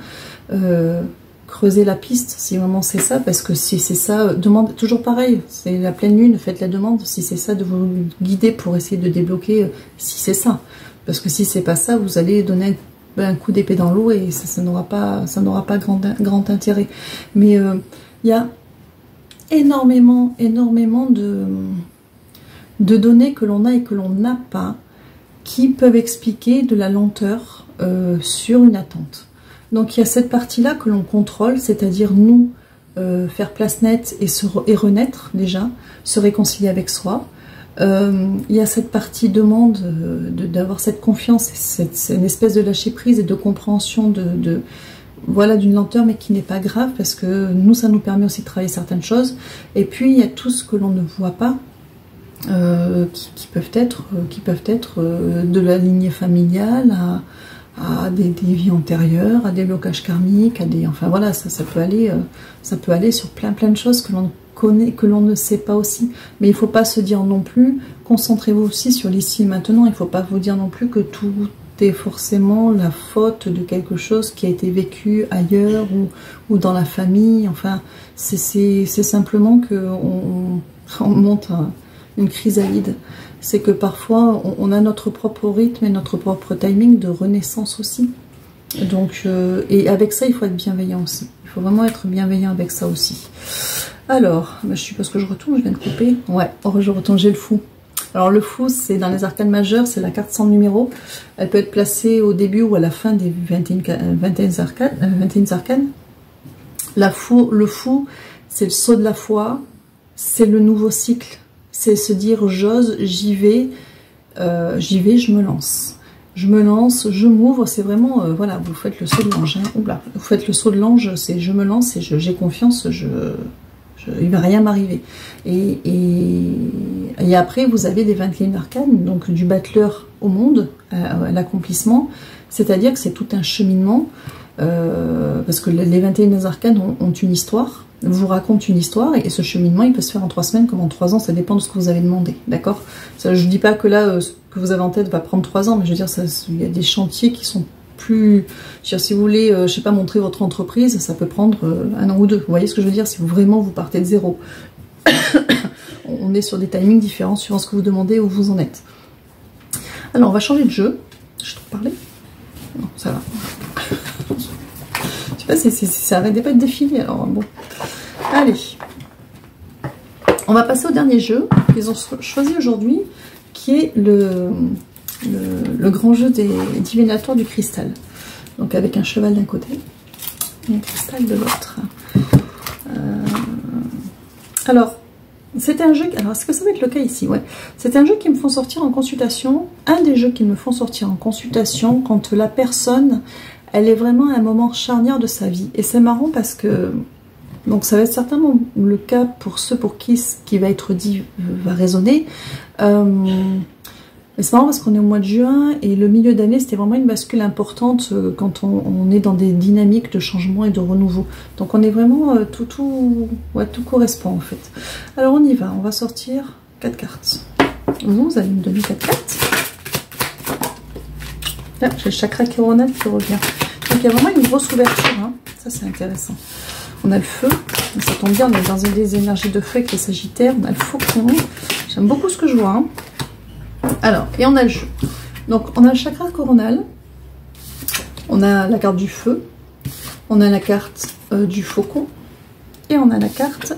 Creusez la piste si vraiment c'est ça, parce que si c'est ça, demande toujours pareil, c'est la pleine lune, faites la demande si c'est ça, de vous guider pour essayer de débloquer si c'est ça, parce que si c'est pas ça, vous allez donner un coup d'épée dans l'eau et ça n'aura pas grand intérêt. Mais il y a énormément de données que l'on a et que l'on n'a pas, qui peuvent expliquer de la lenteur sur une attente. Donc il y a cette partie-là que l'on contrôle, c'est-à-dire nous, faire place nette et renaître déjà, se réconcilier avec soi. Il y a cette partie demande d'avoir cette confiance, c'est une espèce de lâcher prise et de compréhension voilà, d'une lenteur, mais qui n'est pas grave, parce que nous, ça nous permet aussi de travailler certaines choses. Et puis il y a tout ce que l'on ne voit pas, qui peuvent être de la lignée familiale à des vies antérieures, à des blocages karmiques, enfin voilà, ça peut aller sur plein de choses que l'on connaît, que l'on ne sait pas aussi. Mais il ne faut pas se dire non plus, concentrez-vous aussi sur l'ici et maintenant, il ne faut pas vous dire non plus que tout est forcément la faute de quelque chose qui a été vécu ailleurs ou dans la famille. Enfin, c'est simplement qu'on monte une chrysalide. C'est que parfois on a notre propre rythme et notre propre timing de renaissance aussi. Donc, et avec ça, il faut être bienveillant aussi. Il faut vraiment être bienveillant avec ça aussi. Alors, je suppose que je retourne, je viens de couper. Ouais, je retourne, j'ai le fou. Alors le fou, c'est dans les arcanes majeures, c'est la carte sans numéro. Elle peut être placée au début ou à la fin des 21 arcanes. Le fou, c'est le saut de la foi, c'est le nouveau cycle. C'est se dire j'ose, j'y vais, je me lance. Je me lance, je m'ouvre, c'est vraiment, voilà, vous faites le saut de l'ange. Hein. Oula, vous faites le saut de l'ange, c'est je me lance et j'ai confiance, il ne va rien m'arriver. Et après, vous avez les 21 arcanes, donc du battleur au monde, à l'accomplissement. C'est-à-dire que c'est tout un cheminement, parce que les 21 arcanes ont une histoire, vous racontent une histoire, et ce cheminement, il peut se faire en 3 semaines comme en 3 ans, ça dépend de ce que vous avez demandé, d'accord? Je ne dis pas que là, ce que vous avez en tête va prendre 3 ans, mais je veux dire, il y a des chantiers qui sont plus... Si vous voulez, je sais pas, montrer votre entreprise, ça peut prendre 1 an ou 2. Vous voyez ce que je veux dire? Si vous partez de zéro. On est sur des timings différents suivant ce que vous demandez, où vous en êtes. Alors, on va changer de jeu. Je te parlais? Non, ça va. Je sais pas, ça arrêtait pas de défiler, alors bon. Allez. On va passer au dernier jeu qu'ils ont choisi aujourd'hui, qui est le grand jeu des divinateurs du cristal. Donc avec un cheval d'un côté et un cristal de l'autre. Alors, c'est un jeu... Alors, est-ce que ça va être le cas ici? Ouais. C'est un jeu qui me font sortir en consultation. Un des jeux qui me font sortir en consultation quand la personne, elle est vraiment à un moment charnière de sa vie. Et c'est marrant parce que... Donc ça va être certainement le cas pour ceux pour qui ce qui va être dit va résonner. Mais c'est marrant parce qu'on est au mois de juin et le milieu d'année, c'était vraiment une bascule importante quand on est dans des dynamiques de changement et de renouveau. Donc on est vraiment, tout correspond en fait. Alors on y va, on va sortir 4 cartes. Vous allez me donner 4 cartes. Là, j'ai le chakra coronal qui revient. Donc il y a vraiment une grosse ouverture, hein. Ça c'est intéressant. On a le feu, ça tombe bien, on est dans une des énergies de feu qui est Sagittaire, on a le faucon. J'aime beaucoup ce que je vois, hein. Alors, et on a le jeu. Donc, on a le chakra coronal, on a la carte du feu, on a la carte du faucon, et on a la carte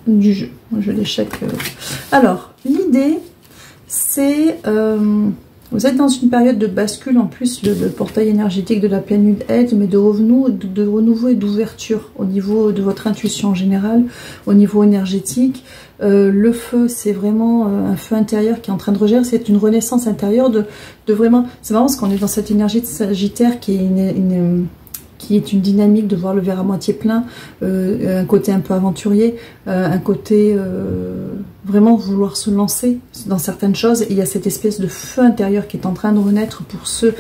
du jeu. Je les check. Alors, l'idée, c'est... vous êtes dans une période de bascule, en plus, le portail énergétique de la pleine lune aide, mais de renouveau et d'ouverture au niveau de votre intuition en général, au niveau énergétique. Le feu, c'est vraiment un feu intérieur qui est en train de regérer, c'est une renaissance intérieure de vraiment... C'est marrant parce qu'on est dans cette énergie de Sagittaire qui est une dynamique de voir le verre à moitié plein, un côté un peu aventurier, un côté vraiment vouloir se lancer dans certaines choses. Et il y a cette espèce de feu intérieur qui est en train de renaître pour ceux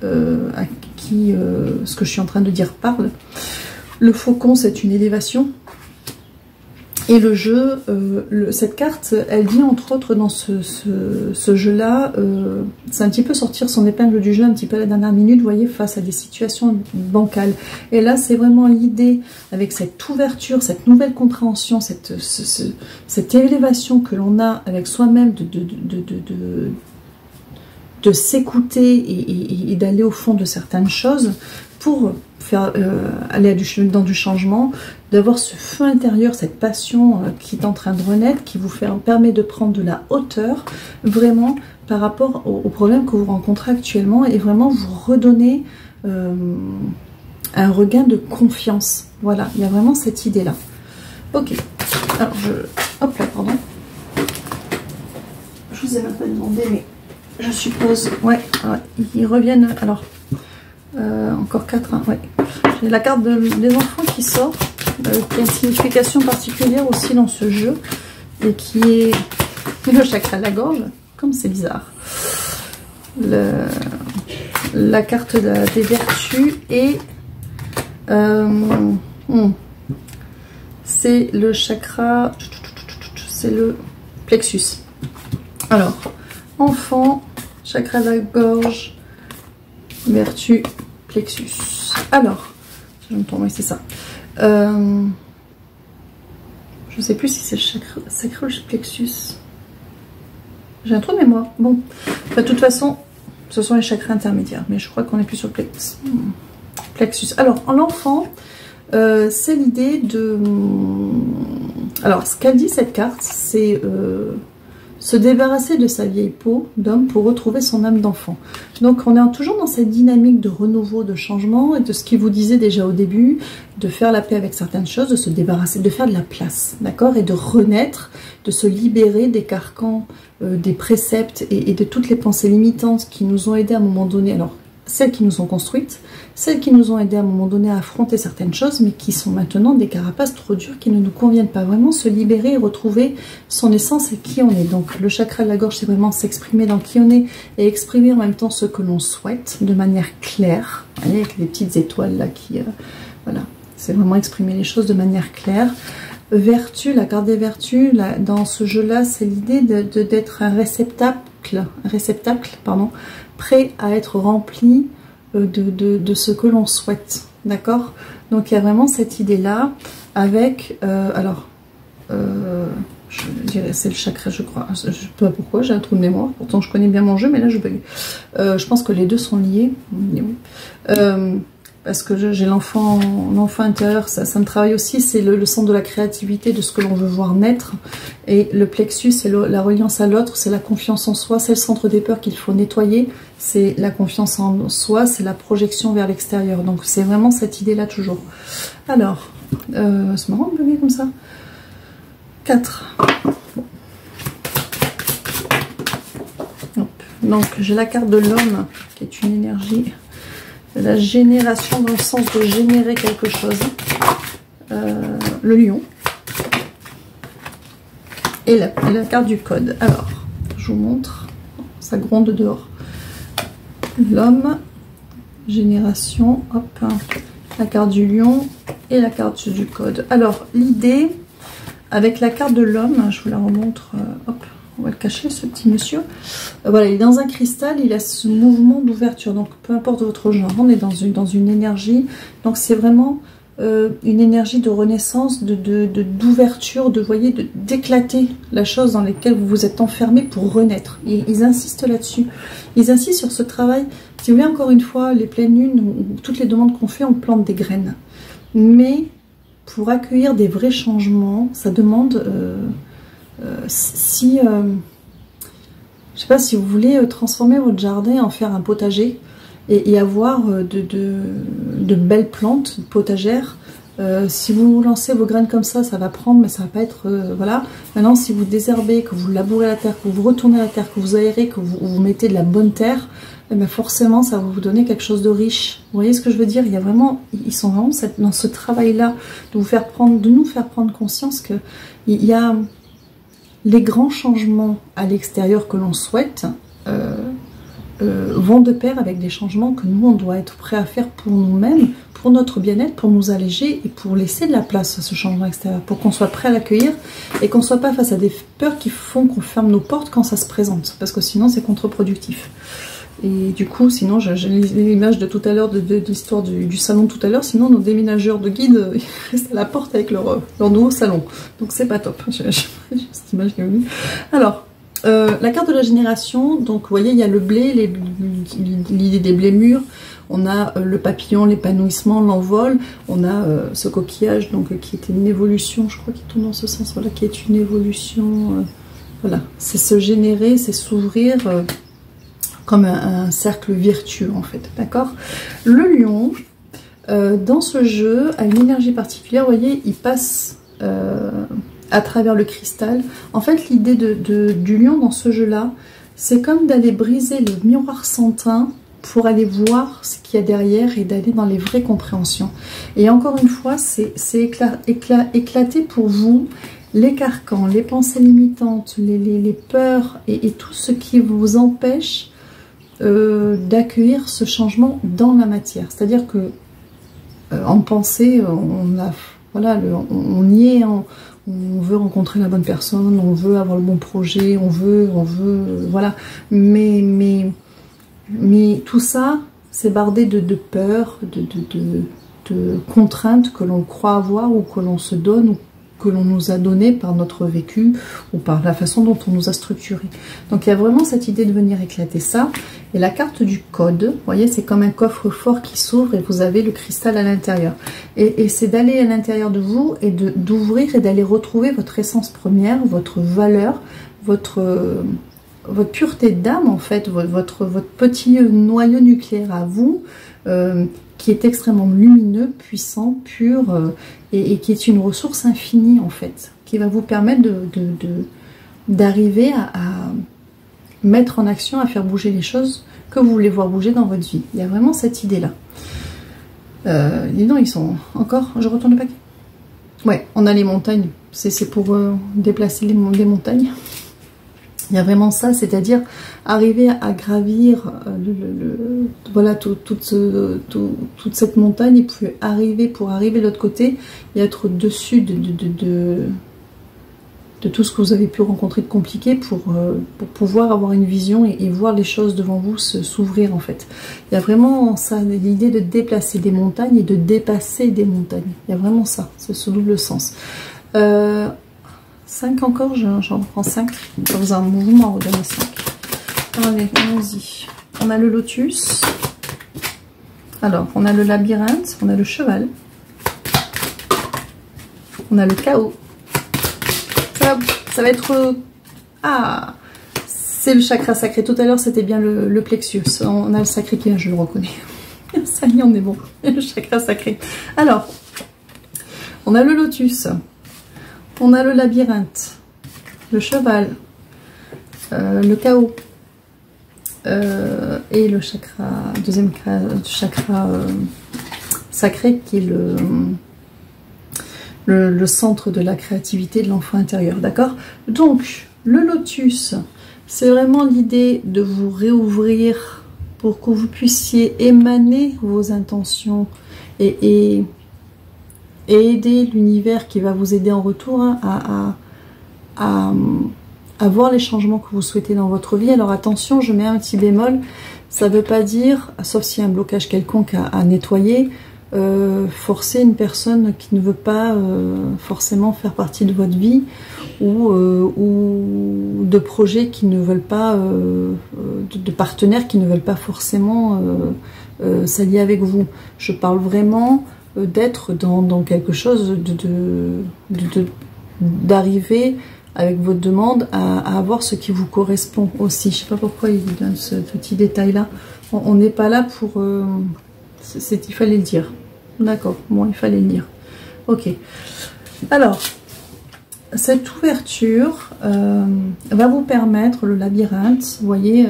à qui ce que je suis en train de dire parle. Le faucon, c'est une élévation. Et le jeu, cette carte, elle dit entre autres dans ce jeu-là, c'est un petit peu sortir son épingle du jeu un petit peu à la dernière minute, vous voyez, face à des situations bancales. Et là, c'est vraiment l'idée, avec cette ouverture, cette nouvelle compréhension, cette élévation que l'on a avec soi-même de s'écouter et d'aller au fond de certaines choses pour faire aller dans du changement, d'avoir ce feu intérieur, cette passion qui est en train de renaître, qui vous permet de prendre de la hauteur, vraiment par rapport aux problèmes que vous rencontrez actuellement, et vraiment vous redonner un regain de confiance. Voilà, il y a vraiment cette idée-là. Ok, alors hop là, pardon. Je vous ai même pas demandé, mais je suppose... Ouais, ils reviennent... Alors, encore 4, hein, ouais. J'ai la carte des enfants qui sort, qui a une signification particulière aussi dans ce jeu, et qui est le chakra de la gorge, comme c'est bizarre. La carte des vertus et c'est le chakra, c'est le plexus. Alors, enfant, chakra de la gorge, vertu, plexus. Alors, je me tourne, oui, c'est ça. Je ne sais plus si c'est le chakra ou le plexus. J'ai un trou de mémoire. Bon, enfin, de toute façon, ce sont les chakras intermédiaires, mais je crois qu'on est plus sur le plexus. plexus. Alors, en l'enfant, c'est l'idée de... Alors, ce qu'a dit cette carte, c'est se débarrasser de sa vieille peau d'homme pour retrouver son âme d'enfant. Donc, on est toujours dans cette dynamique de renouveau, de changement, et de ce qu'il vous disait déjà au début, de faire la paix avec certaines choses, de se débarrasser, de faire de la place, d'accord? Et de renaître, de se libérer des carcans, des préceptes et de toutes les pensées limitantes qui nous ont aidés à un moment donné. Alors, celles qui nous ont construites, celles qui nous ont aidés à un moment donné à affronter certaines choses, mais qui sont maintenant des carapaces trop dures qui ne nous conviennent pas. Vraiment se libérer et retrouver son essence et qui on est. Donc le chakra de la gorge, c'est vraiment s'exprimer dans qui on est et exprimer en même temps ce que l'on souhaite de manière claire. Vous voyez, avec les petites étoiles là qui... voilà, c'est vraiment exprimer les choses de manière claire. Vertu, la carte des vertus, là, dans ce jeu-là, c'est l'idée d'être un réceptacle, prêt à être rempli de ce que l'on souhaite, d'accord? Donc il y a vraiment cette idée-là, avec, je dirais c'est le chakra, je crois, je ne sais pas pourquoi, j'ai un trou de mémoire, pourtant je connais bien mon jeu, mais là je bug. Je pense que les deux sont liés, parce que j'ai l'enfant intérieur, ça me travaille aussi, c'est le centre de la créativité, de ce que l'on veut voir naître, et le plexus, c'est la reliance à l'autre, c'est la confiance en soi, c'est le centre des peurs qu'il faut nettoyer, c'est la confiance en soi, c'est la projection vers l'extérieur, donc c'est vraiment cette idée-là toujours. Alors, c'est marrant de bugger comme ça. 4. Bon. Donc j'ai la carte de l'homme, qui est une énergie... la génération dans le sens de générer quelque chose, le lion et la carte du code. Alors je vous montre, ça gronde dehors. L'homme, génération, hop, la carte du lion et la carte du code. Alors l'idée avec la carte de l'homme, je vous la remontre, hop, on va le cacher, ce petit monsieur. Voilà, il est dans un cristal, il a ce mouvement d'ouverture. Donc, peu importe votre genre, on est dans une énergie. Donc, c'est vraiment une énergie de renaissance, d'ouverture, voyez, d'éclater la chose dans laquelle vous vous êtes enfermé pour renaître. Ils insistent là-dessus. Ils insistent sur ce travail. Si vous voulez, encore une fois, les pleines lunes, toutes les demandes qu'on fait, on plante des graines. Mais pour accueillir des vrais changements, ça demande... je sais pas, si vous voulez transformer votre jardin, en faire un potager et avoir de belles plantes potagères, si vous lancez vos graines comme ça va prendre, mais ça va pas être... voilà. Maintenant, si vous désherbez, que vous labourez la terre, que vous retournez la terre, que vous aérez, que vous mettez de la bonne terre, eh bien forcément, ça va vous donner quelque chose de riche. Vous voyez ce que je veux dire? Il y a vraiment, ils sont vraiment dans ce travail-là de nous faire prendre conscience que il y a... les grands changements à l'extérieur que l'on souhaite vont de pair avec des changements que nous, on doit être prêt à faire pour nous-mêmes, pour notre bien-être, pour nous alléger et pour laisser de la place à ce changement extérieur, pour qu'on soit prêt à l'accueillir et qu'on ne soit pas face à des peurs qui font qu'on ferme nos portes quand ça se présente, parce que sinon c'est contre-productif. Et du coup, sinon, j'ai l'image de tout à l'heure, de l'histoire du salon de tout à l'heure, sinon nos déménageurs de guide ils restent à la porte avec leur nouveau salon. Donc c'est pas top, j'ai cette image qui est venue. Alors, la carte de la génération, donc vous voyez, il y a le blé, l'idée des blés mûrs, on a le papillon, l'épanouissement, l'envol, on a ce coquillage donc qui était une évolution, je crois qu'il tourne dans ce sens, voilà, qui est une évolution, voilà, c'est se générer, c'est s'ouvrir... comme un cercle vertueux en fait, d'accord? Le lion, dans ce jeu, a une énergie particulière, vous voyez, il passe à travers le cristal. En fait, l'idée du lion dans ce jeu-là, c'est comme d'aller briser le miroir sans teint pour aller voir ce qu'il y a derrière et d'aller dans les vraies compréhensions. Et encore une fois, c'est éclater pour vous les carcans, les pensées limitantes, les peurs et tout ce qui vous empêche d'accueillir ce changement dans la matière. C'est-à-dire que en pensée, on y est, on veut rencontrer la bonne personne, on veut avoir le bon projet, on veut, voilà. Mais tout ça, c'est bardé de peur, de contraintes que l'on croit avoir ou que l'on se donne ou que l'on nous a donné par notre vécu ou par la façon dont on nous a structuré. Donc il y a vraiment cette idée de venir éclater ça. Et la carte du code, vous voyez, c'est comme un coffre-fort qui s'ouvre et vous avez le cristal à l'intérieur. Et c'est d'aller à l'intérieur de vous et d'ouvrir et d'aller retrouver votre essence première, votre valeur, votre pureté d'âme en fait, votre petit noyau nucléaire à vous, qui est extrêmement lumineux, puissant, pur, et qui est une ressource infinie en fait, qui va vous permettre d'arriver à mettre en action, à faire bouger les choses que vous voulez voir bouger dans votre vie. Il y a vraiment cette idée-là. Dis donc, ils sont encore... Je retourne le paquet. Ouais, on a les montagnes. C'est pour déplacer les montagnes. Il y a vraiment ça, c'est-à-dire arriver à gravir voilà, toute cette montagne et puis pour arriver de l'autre côté et être au-dessus de tout ce que vous avez pu rencontrer de compliqué pour pouvoir avoir une vision et voir les choses devant vous s'ouvrir en fait. Il y a vraiment ça, l'idée de déplacer des montagnes et de dépasser des montagnes. Il y a vraiment ça, c'est ce double sens. 5 encore, j'en prends 5. Ça vous a un mouvement à redonner 5. Allez, allons-y. On a le lotus. Alors, on a le labyrinthe, on a le cheval. On a le chaos. Ça va être... Ah, c'est le chakra sacré. Tout à l'heure, c'était bien le plexus. On a le sacré qui vient, je le reconnais. Ça y est, on est bon. Le chakra sacré. Alors, on a le lotus. On a le labyrinthe, le cheval, le chaos et le chakra, deuxième chakra sacré qui est le centre de la créativité de l'enfant intérieur, d'accord? Donc, le lotus, c'est vraiment l'idée de vous réouvrir pour que vous puissiez émaner vos intentions et aider l'univers qui va vous aider en retour hein, à voir les changements que vous souhaitez dans votre vie. Alors attention, je mets un petit bémol, ça ne veut pas dire, sauf s'il y a un blocage quelconque à nettoyer, forcer une personne qui ne veut pas forcément faire partie de votre vie ou de projets qui ne veulent pas, de partenaires qui ne veulent pas forcément s'allier avec vous. Je parle vraiment d'être dans quelque chose d'arriver avec votre demande à avoir ce qui vous correspond aussi. Je sais pas pourquoi il donne ce petit détail là. On n'est pas là pour... il fallait le dire. D'accord, bon, il fallait le dire. Ok. Alors, cette ouverture va vous permettre, le labyrinthe, vous voyez,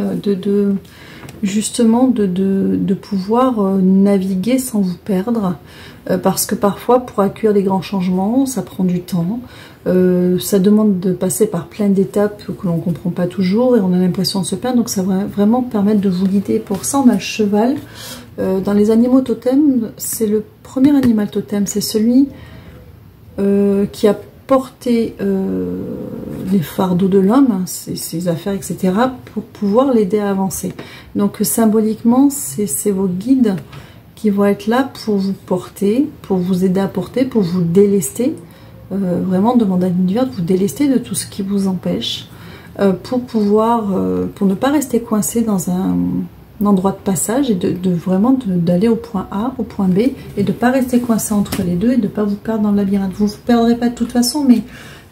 justement de pouvoir naviguer sans vous perdre. Parce que parfois, pour accueillir des grands changements, ça prend du temps. Ça demande de passer par plein d'étapes que l'on ne comprend pas toujours et on a l'impression de se perdre. Donc ça va vraiment permettre de vous guider. Pour ça, on a le cheval. Dans les animaux totems, c'est le premier animal totem. C'est celui qui a porté les fardeaux de l'homme, ses affaires, etc. pour pouvoir l'aider à avancer. Donc symboliquement, c'est vos guides qui vont être là pour vous porter, pour vous aider à porter, pour vous délester. Vraiment demander à l'univers de vous délester de tout ce qui vous empêche pour pouvoir, pour ne pas rester coincé dans un endroit de passage et vraiment d'aller au point A, au point B et de ne pas rester coincé entre les deux et de ne pas vous perdre dans le labyrinthe. Vous ne vous perdrez pas de toute façon,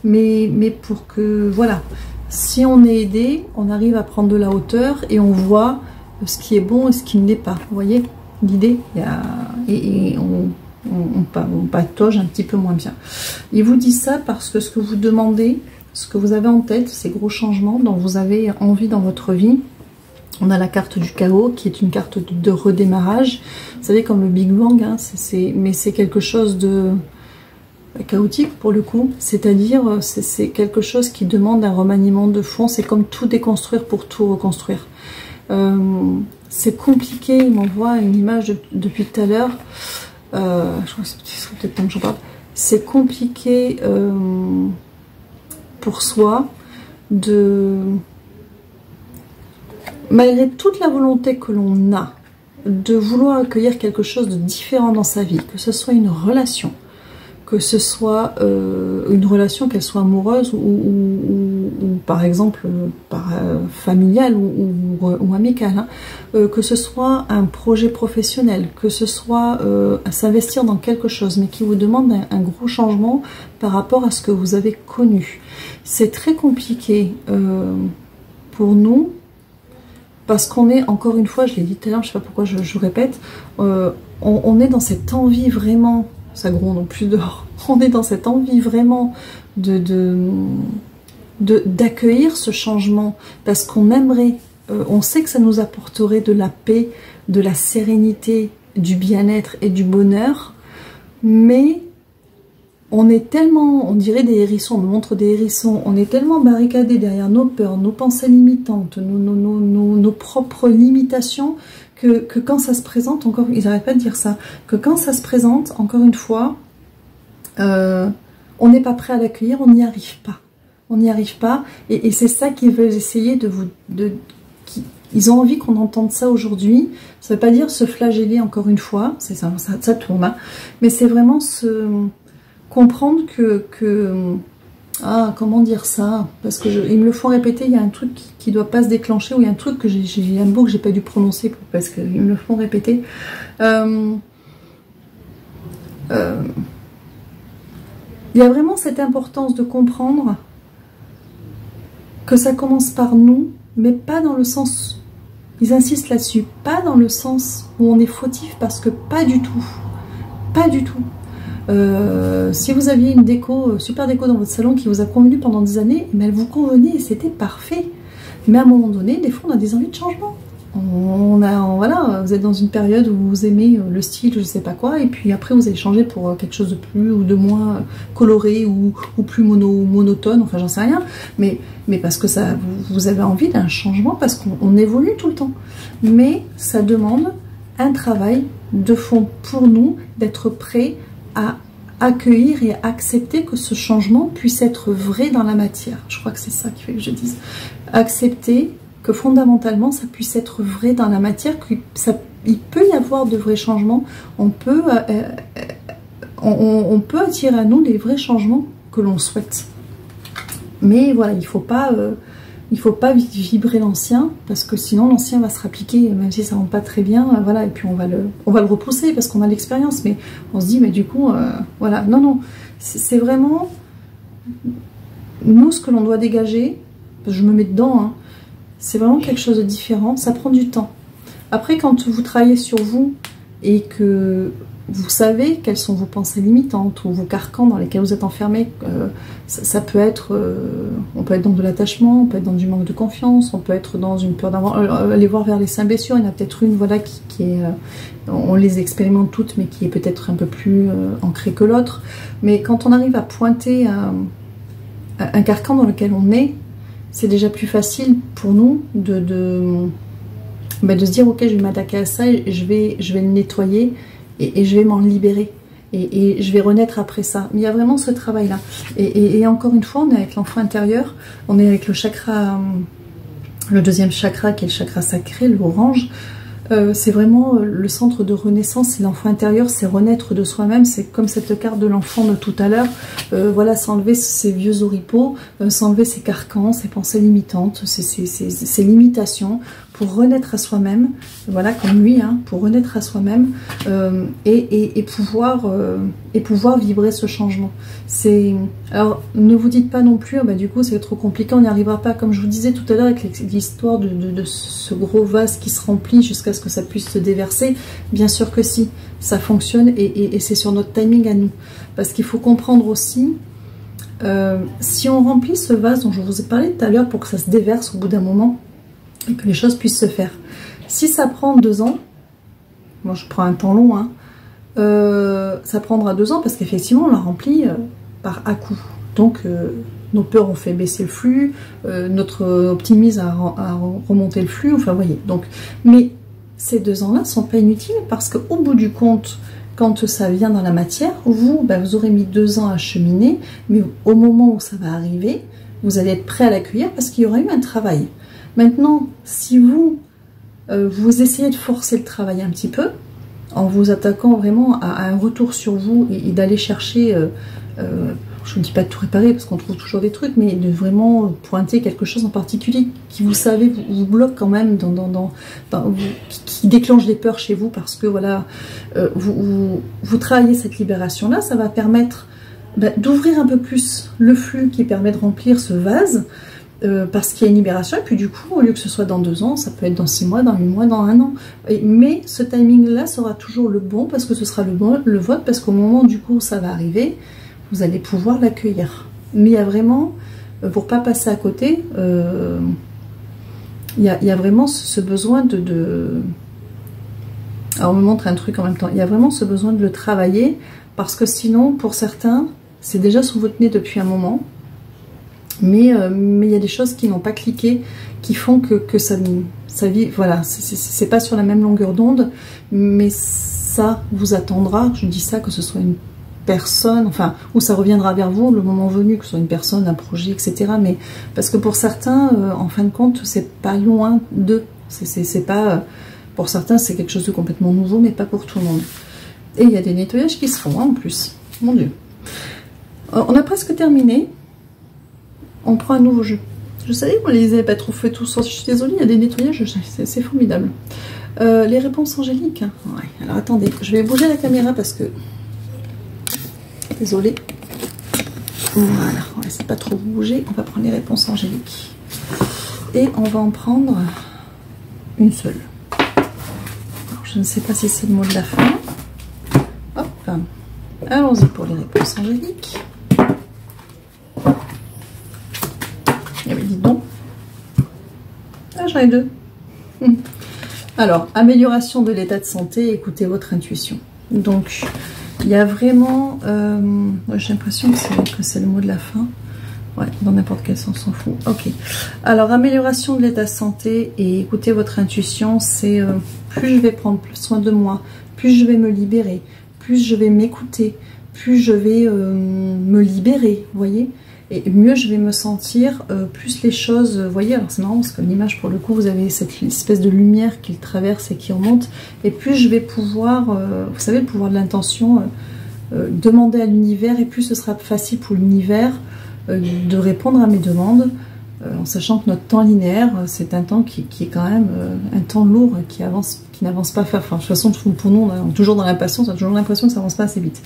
mais pour que, voilà, si on est aidé, on arrive à prendre de la hauteur et on voit ce qui est bon et ce qui ne l'est pas. Vous voyez l'idée, et on patauge un petit peu moins bien. Il vous dit ça parce que ce que vous demandez, ce que vous avez en tête, ces gros changements dont vous avez envie dans votre vie. On a la carte du chaos qui est une carte de redémarrage. Vous savez, comme le Big Bang, hein, mais c'est quelque chose de chaotique pour le coup. C'est-à-dire, c'est quelque chose qui demande un remaniement de fond. C'est comme tout déconstruire pour tout reconstruire. C'est compliqué. Il m'envoie une image depuis tout à l'heure. Je crois que c'est peut-être temps que j'en parle. C'est compliqué pour soi malgré toute la volonté que l'on a de vouloir accueillir quelque chose de différent dans sa vie, que ce soit une relation, que ce soit une relation, qu'elle soit amoureuse ou par exemple familiale ou amicale, hein, que ce soit un projet professionnel, que ce soit à s'investir dans quelque chose, mais qui vous demande un gros changement par rapport à ce que vous avez connu. C'est très compliqué pour nous, parce qu'on est, encore une fois, je l'ai dit tout à l'heure, je ne sais pas pourquoi je répète, on est dans cette envie vraiment, ça gronde en plus dehors, on est dans cette envie vraiment d'accueillir ce changement, parce qu'on aimerait, on sait que ça nous apporterait de la paix, de la sérénité, du bien-être et du bonheur, mais on est tellement, on dirait des hérissons, on nous montre des hérissons, on est tellement barricadé derrière nos peurs, nos pensées limitantes, nos propres limitations, que quand ça se présente, encore, ils n'arrêtent pas de dire ça, que quand ça se présente, encore une fois, on n'est pas prêt à l'accueillir, on n'y arrive pas. On n'y arrive pas, et c'est ça qu'ils veulent essayer de vous... Ils ont envie qu'on entende ça aujourd'hui. Ça ne veut pas dire se flageller encore une fois, ça tourne, hein, mais c'est vraiment comprendre comment dire ça, parce que ils me le font répéter, il y a un truc qui doit pas se déclencher, ou il y a un truc que j'ai un mot que j'ai pas dû prononcer parce qu'ils me le font répéter. Il y a vraiment cette importance de comprendre que ça commence par nous, mais pas dans le sens, ils insistent là-dessus, pas dans le sens où on est fautif, parce que pas du tout, pas du tout. Si vous aviez une déco, super déco dans votre salon qui vous a convenu pendant des années, mais elle vous convenait et c'était parfait. Mais à un moment donné, des fois on a des envies de changement. Voilà, vous êtes dans une période où vous aimez le style, je sais pas quoi, et puis après vous allez changer pour quelque chose de plus ou de moins coloré ou plus monotone, enfin j'en sais rien, mais parce que ça, vous avez envie d'un changement, parce qu'on évolue tout le temps. Mais ça demande un travail de fond pour nous, d'être prêt à accueillir et accepter que ce changement puisse être vrai dans la matière. Je crois que c'est ça qui fait que je dise. Accepter que fondamentalement ça puisse être vrai dans la matière, qu'il peut y avoir de vrais changements, on peut attirer à nous les vrais changements que l'on souhaite. Mais voilà, il faut pas vibrer l'ancien, parce que sinon l'ancien va se rappliquer, même si ça ne rentre pas très bien, voilà, et puis on va le repousser parce qu'on a l'expérience, mais on se dit, mais du coup, voilà, non, c'est vraiment, nous, ce que l'on doit dégager, je me mets dedans, hein, c'est vraiment quelque chose de différent, ça prend du temps. Après, quand vous travaillez sur vous, et que vous savez quelles sont vos pensées limitantes ou vos carcans dans lesquels vous êtes enfermé, ça peut être, on peut être dans de l'attachement, on peut être dans du manque de confiance, on peut être dans une peur d'avoir, aller voir vers les 5 blessures, il y en a peut-être une, voilà, qui est, on les expérimente toutes, mais qui est peut-être un peu plus ancrée que l'autre. Mais quand on arrive à pointer un carcan dans lequel on est, c'est déjà plus facile pour nous de se dire, ok, je vais m'attaquer à ça, et je vais le nettoyer, et je vais m'en libérer, et je vais renaître après ça. Mais il y a vraiment ce travail-là. Et encore une fois, on est avec l'enfant intérieur, on est avec le chakra, le deuxième chakra, qui est le chakra sacré, l'orange. C'est vraiment le centre de renaissance, c'est l'enfant intérieur, c'est renaître de soi-même, c'est comme cette carte de l'enfant de tout à l'heure, voilà, s'enlever ses vieux oripeaux, s'enlever ses carcans, ses pensées limitantes, ses limitations, pour renaître à soi-même, voilà, comme lui, hein, pour renaître à soi-même, et pouvoir vibrer ce changement. Alors, ne vous dites pas non plus, bah, du coup c'est trop compliqué, on n'y arrivera pas, comme je vous disais tout à l'heure avec l'histoire de ce gros vase qui se remplit jusqu'à ce que ça puisse se déverser. Bien sûr que si, ça fonctionne, et c'est sur notre timing à nous, parce qu'il faut comprendre aussi, si on remplit ce vase dont je vous ai parlé tout à l'heure, pour que ça se déverse au bout d'un moment, et que les choses puissent se faire. Si ça prend 2 ans, moi je prends un temps long, hein, ça prendra 2 ans, parce qu'effectivement on l'a rempli par à-coup. Donc nos peurs ont fait baisser le flux, notre optimisme a remonté le flux, enfin vous voyez. Donc, mais ces 2 ans-là ne sont pas inutiles, parce qu'au bout du compte, quand ça vient dans la matière, vous aurez mis 2 ans à cheminer, mais au moment où ça va arriver, vous allez être prêt à l'accueillir, parce qu'il y aura eu un travail. Maintenant, si vous essayez de forcer le travail un petit peu, en vous attaquant vraiment à un retour sur vous et d'aller chercher, je ne dis pas de tout réparer parce qu'on trouve toujours des trucs, mais de vraiment pointer quelque chose en particulier qui, vous savez, vous bloque quand même, qui déclenche des peurs chez vous parce que voilà, vous travaillez cette libération-là, ça va permettre d'ouvrir un peu plus le flux qui permet de remplir ce vase. Parce qu'il y a une libération, et puis du coup, au lieu que ce soit dans 2 ans, ça peut être dans 6 mois, dans 8 mois, dans 1 an. Mais ce timing-là sera toujours le bon, parce que ce sera le vote, parce qu'au moment du coup où ça va arriver, vous allez pouvoir l'accueillir. Mais il y a vraiment, pour pas passer à côté, il y a vraiment ce besoin Alors on me montre un truc en même temps. Il y a vraiment ce besoin de le travailler, parce que sinon, pour certains, c'est déjà sous votre nez depuis un moment. Mais il y a des choses qui n'ont pas cliqué, qui font que ça vit, voilà, c'est pas sur la même longueur d'onde, mais ça vous attendra, je dis ça, que ce soit une personne, enfin, ou ça reviendra vers vous le moment venu, que ce soit une personne, un projet, etc. Mais parce que pour certains, en fin de compte, c'est pas loin d'eux, c'est pas, pour certains c'est quelque chose de complètement nouveau, mais pas pour tout le monde. Et il y a des nettoyages qui se font, hein, en plus, mon Dieu. On a presque terminé. On prend un nouveau jeu. Je savais qu'on les avait pas trop fait tous. Je suis désolée, il y a des nettoyages, c'est formidable. Les réponses angéliques. Hein. Ouais. Alors attendez, je vais bouger la caméra parce que... Désolée. Voilà, on va essayer de pas trop bouger. On va prendre les réponses angéliques. Et on va en prendre une seule. Alors, je ne sais pas si c'est le mot de la fin. Hop. Allons-y pour les réponses angéliques. Dis donc. Ah, j'en ai 2. Alors, amélioration de l'état de santé, écoutez votre intuition. Donc, il y a vraiment... j'ai l'impression que c'est le mot de la fin. Ouais, dans n'importe quel sens, on s'en fout. Ok. Alors, amélioration de l'état de santé et écoutez votre intuition, c'est plus je vais prendre soin de moi, plus je vais me libérer, plus je vais m'écouter, plus je vais me libérer, vous voyez ? Et mieux je vais me sentir, plus les choses, vous voyez, alors c'est marrant parce que l'image pour le coup, vous avez cette espèce de lumière qui le traverse et qui remonte, et plus je vais pouvoir, vous savez, le pouvoir de l'intention, demander à l'univers, et plus ce sera facile pour l'univers de répondre à mes demandes, en sachant que notre temps linéaire, c'est un temps qui est quand même un temps lourd, qui n'avance pas. Enfin, de toute façon, pour nous, on est toujours dans l'impatience, on a toujours l'impression que ça avance pas assez vite.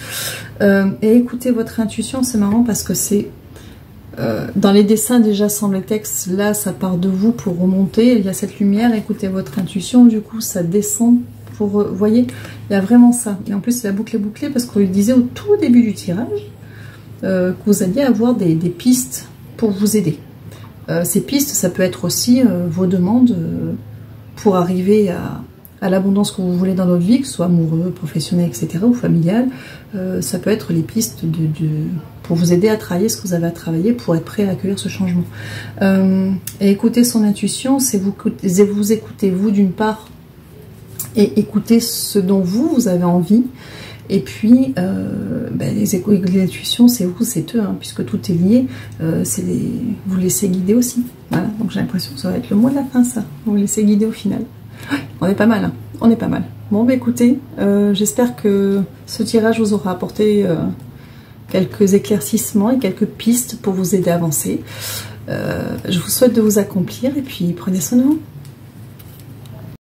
Et écoutez votre intuition, c'est marrant parce que c'est dans les dessins déjà sans le texte, là ça part de vous pour remonter, il y a cette lumière, écoutez votre intuition, du coup ça descend pour, vous voyez, il y a vraiment ça. Et en plus la boucle est bouclée parce qu'on lui disait au tout début du tirage que vous alliez avoir des pistes pour vous aider. Ces pistes, ça peut être aussi vos demandes pour arriver à l'abondance que vous voulez dans votre vie, que ce soit amoureux, professionnel, etc. ou familial. Ça peut être les pistes pour vous aider à travailler ce que vous avez à travailler pour être prêt à accueillir ce changement. Et écouter son intuition, c'est vous écoutez vous d'une part, et écouter ce dont vous avez envie. Et puis, les intuitions, c'est vous, c'est eux, hein, puisque tout est lié. Vous laissez guider aussi. Voilà, donc j'ai l'impression que ça va être le mot de la fin, ça. Vous laissez guider au final. Ouais, on est pas mal, hein. On est pas mal. Bon, bah écoutez, j'espère que ce tirage vous aura apporté quelques éclaircissements et quelques pistes pour vous aider à avancer. Je vous souhaite de vous accomplir et puis prenez soin de vous.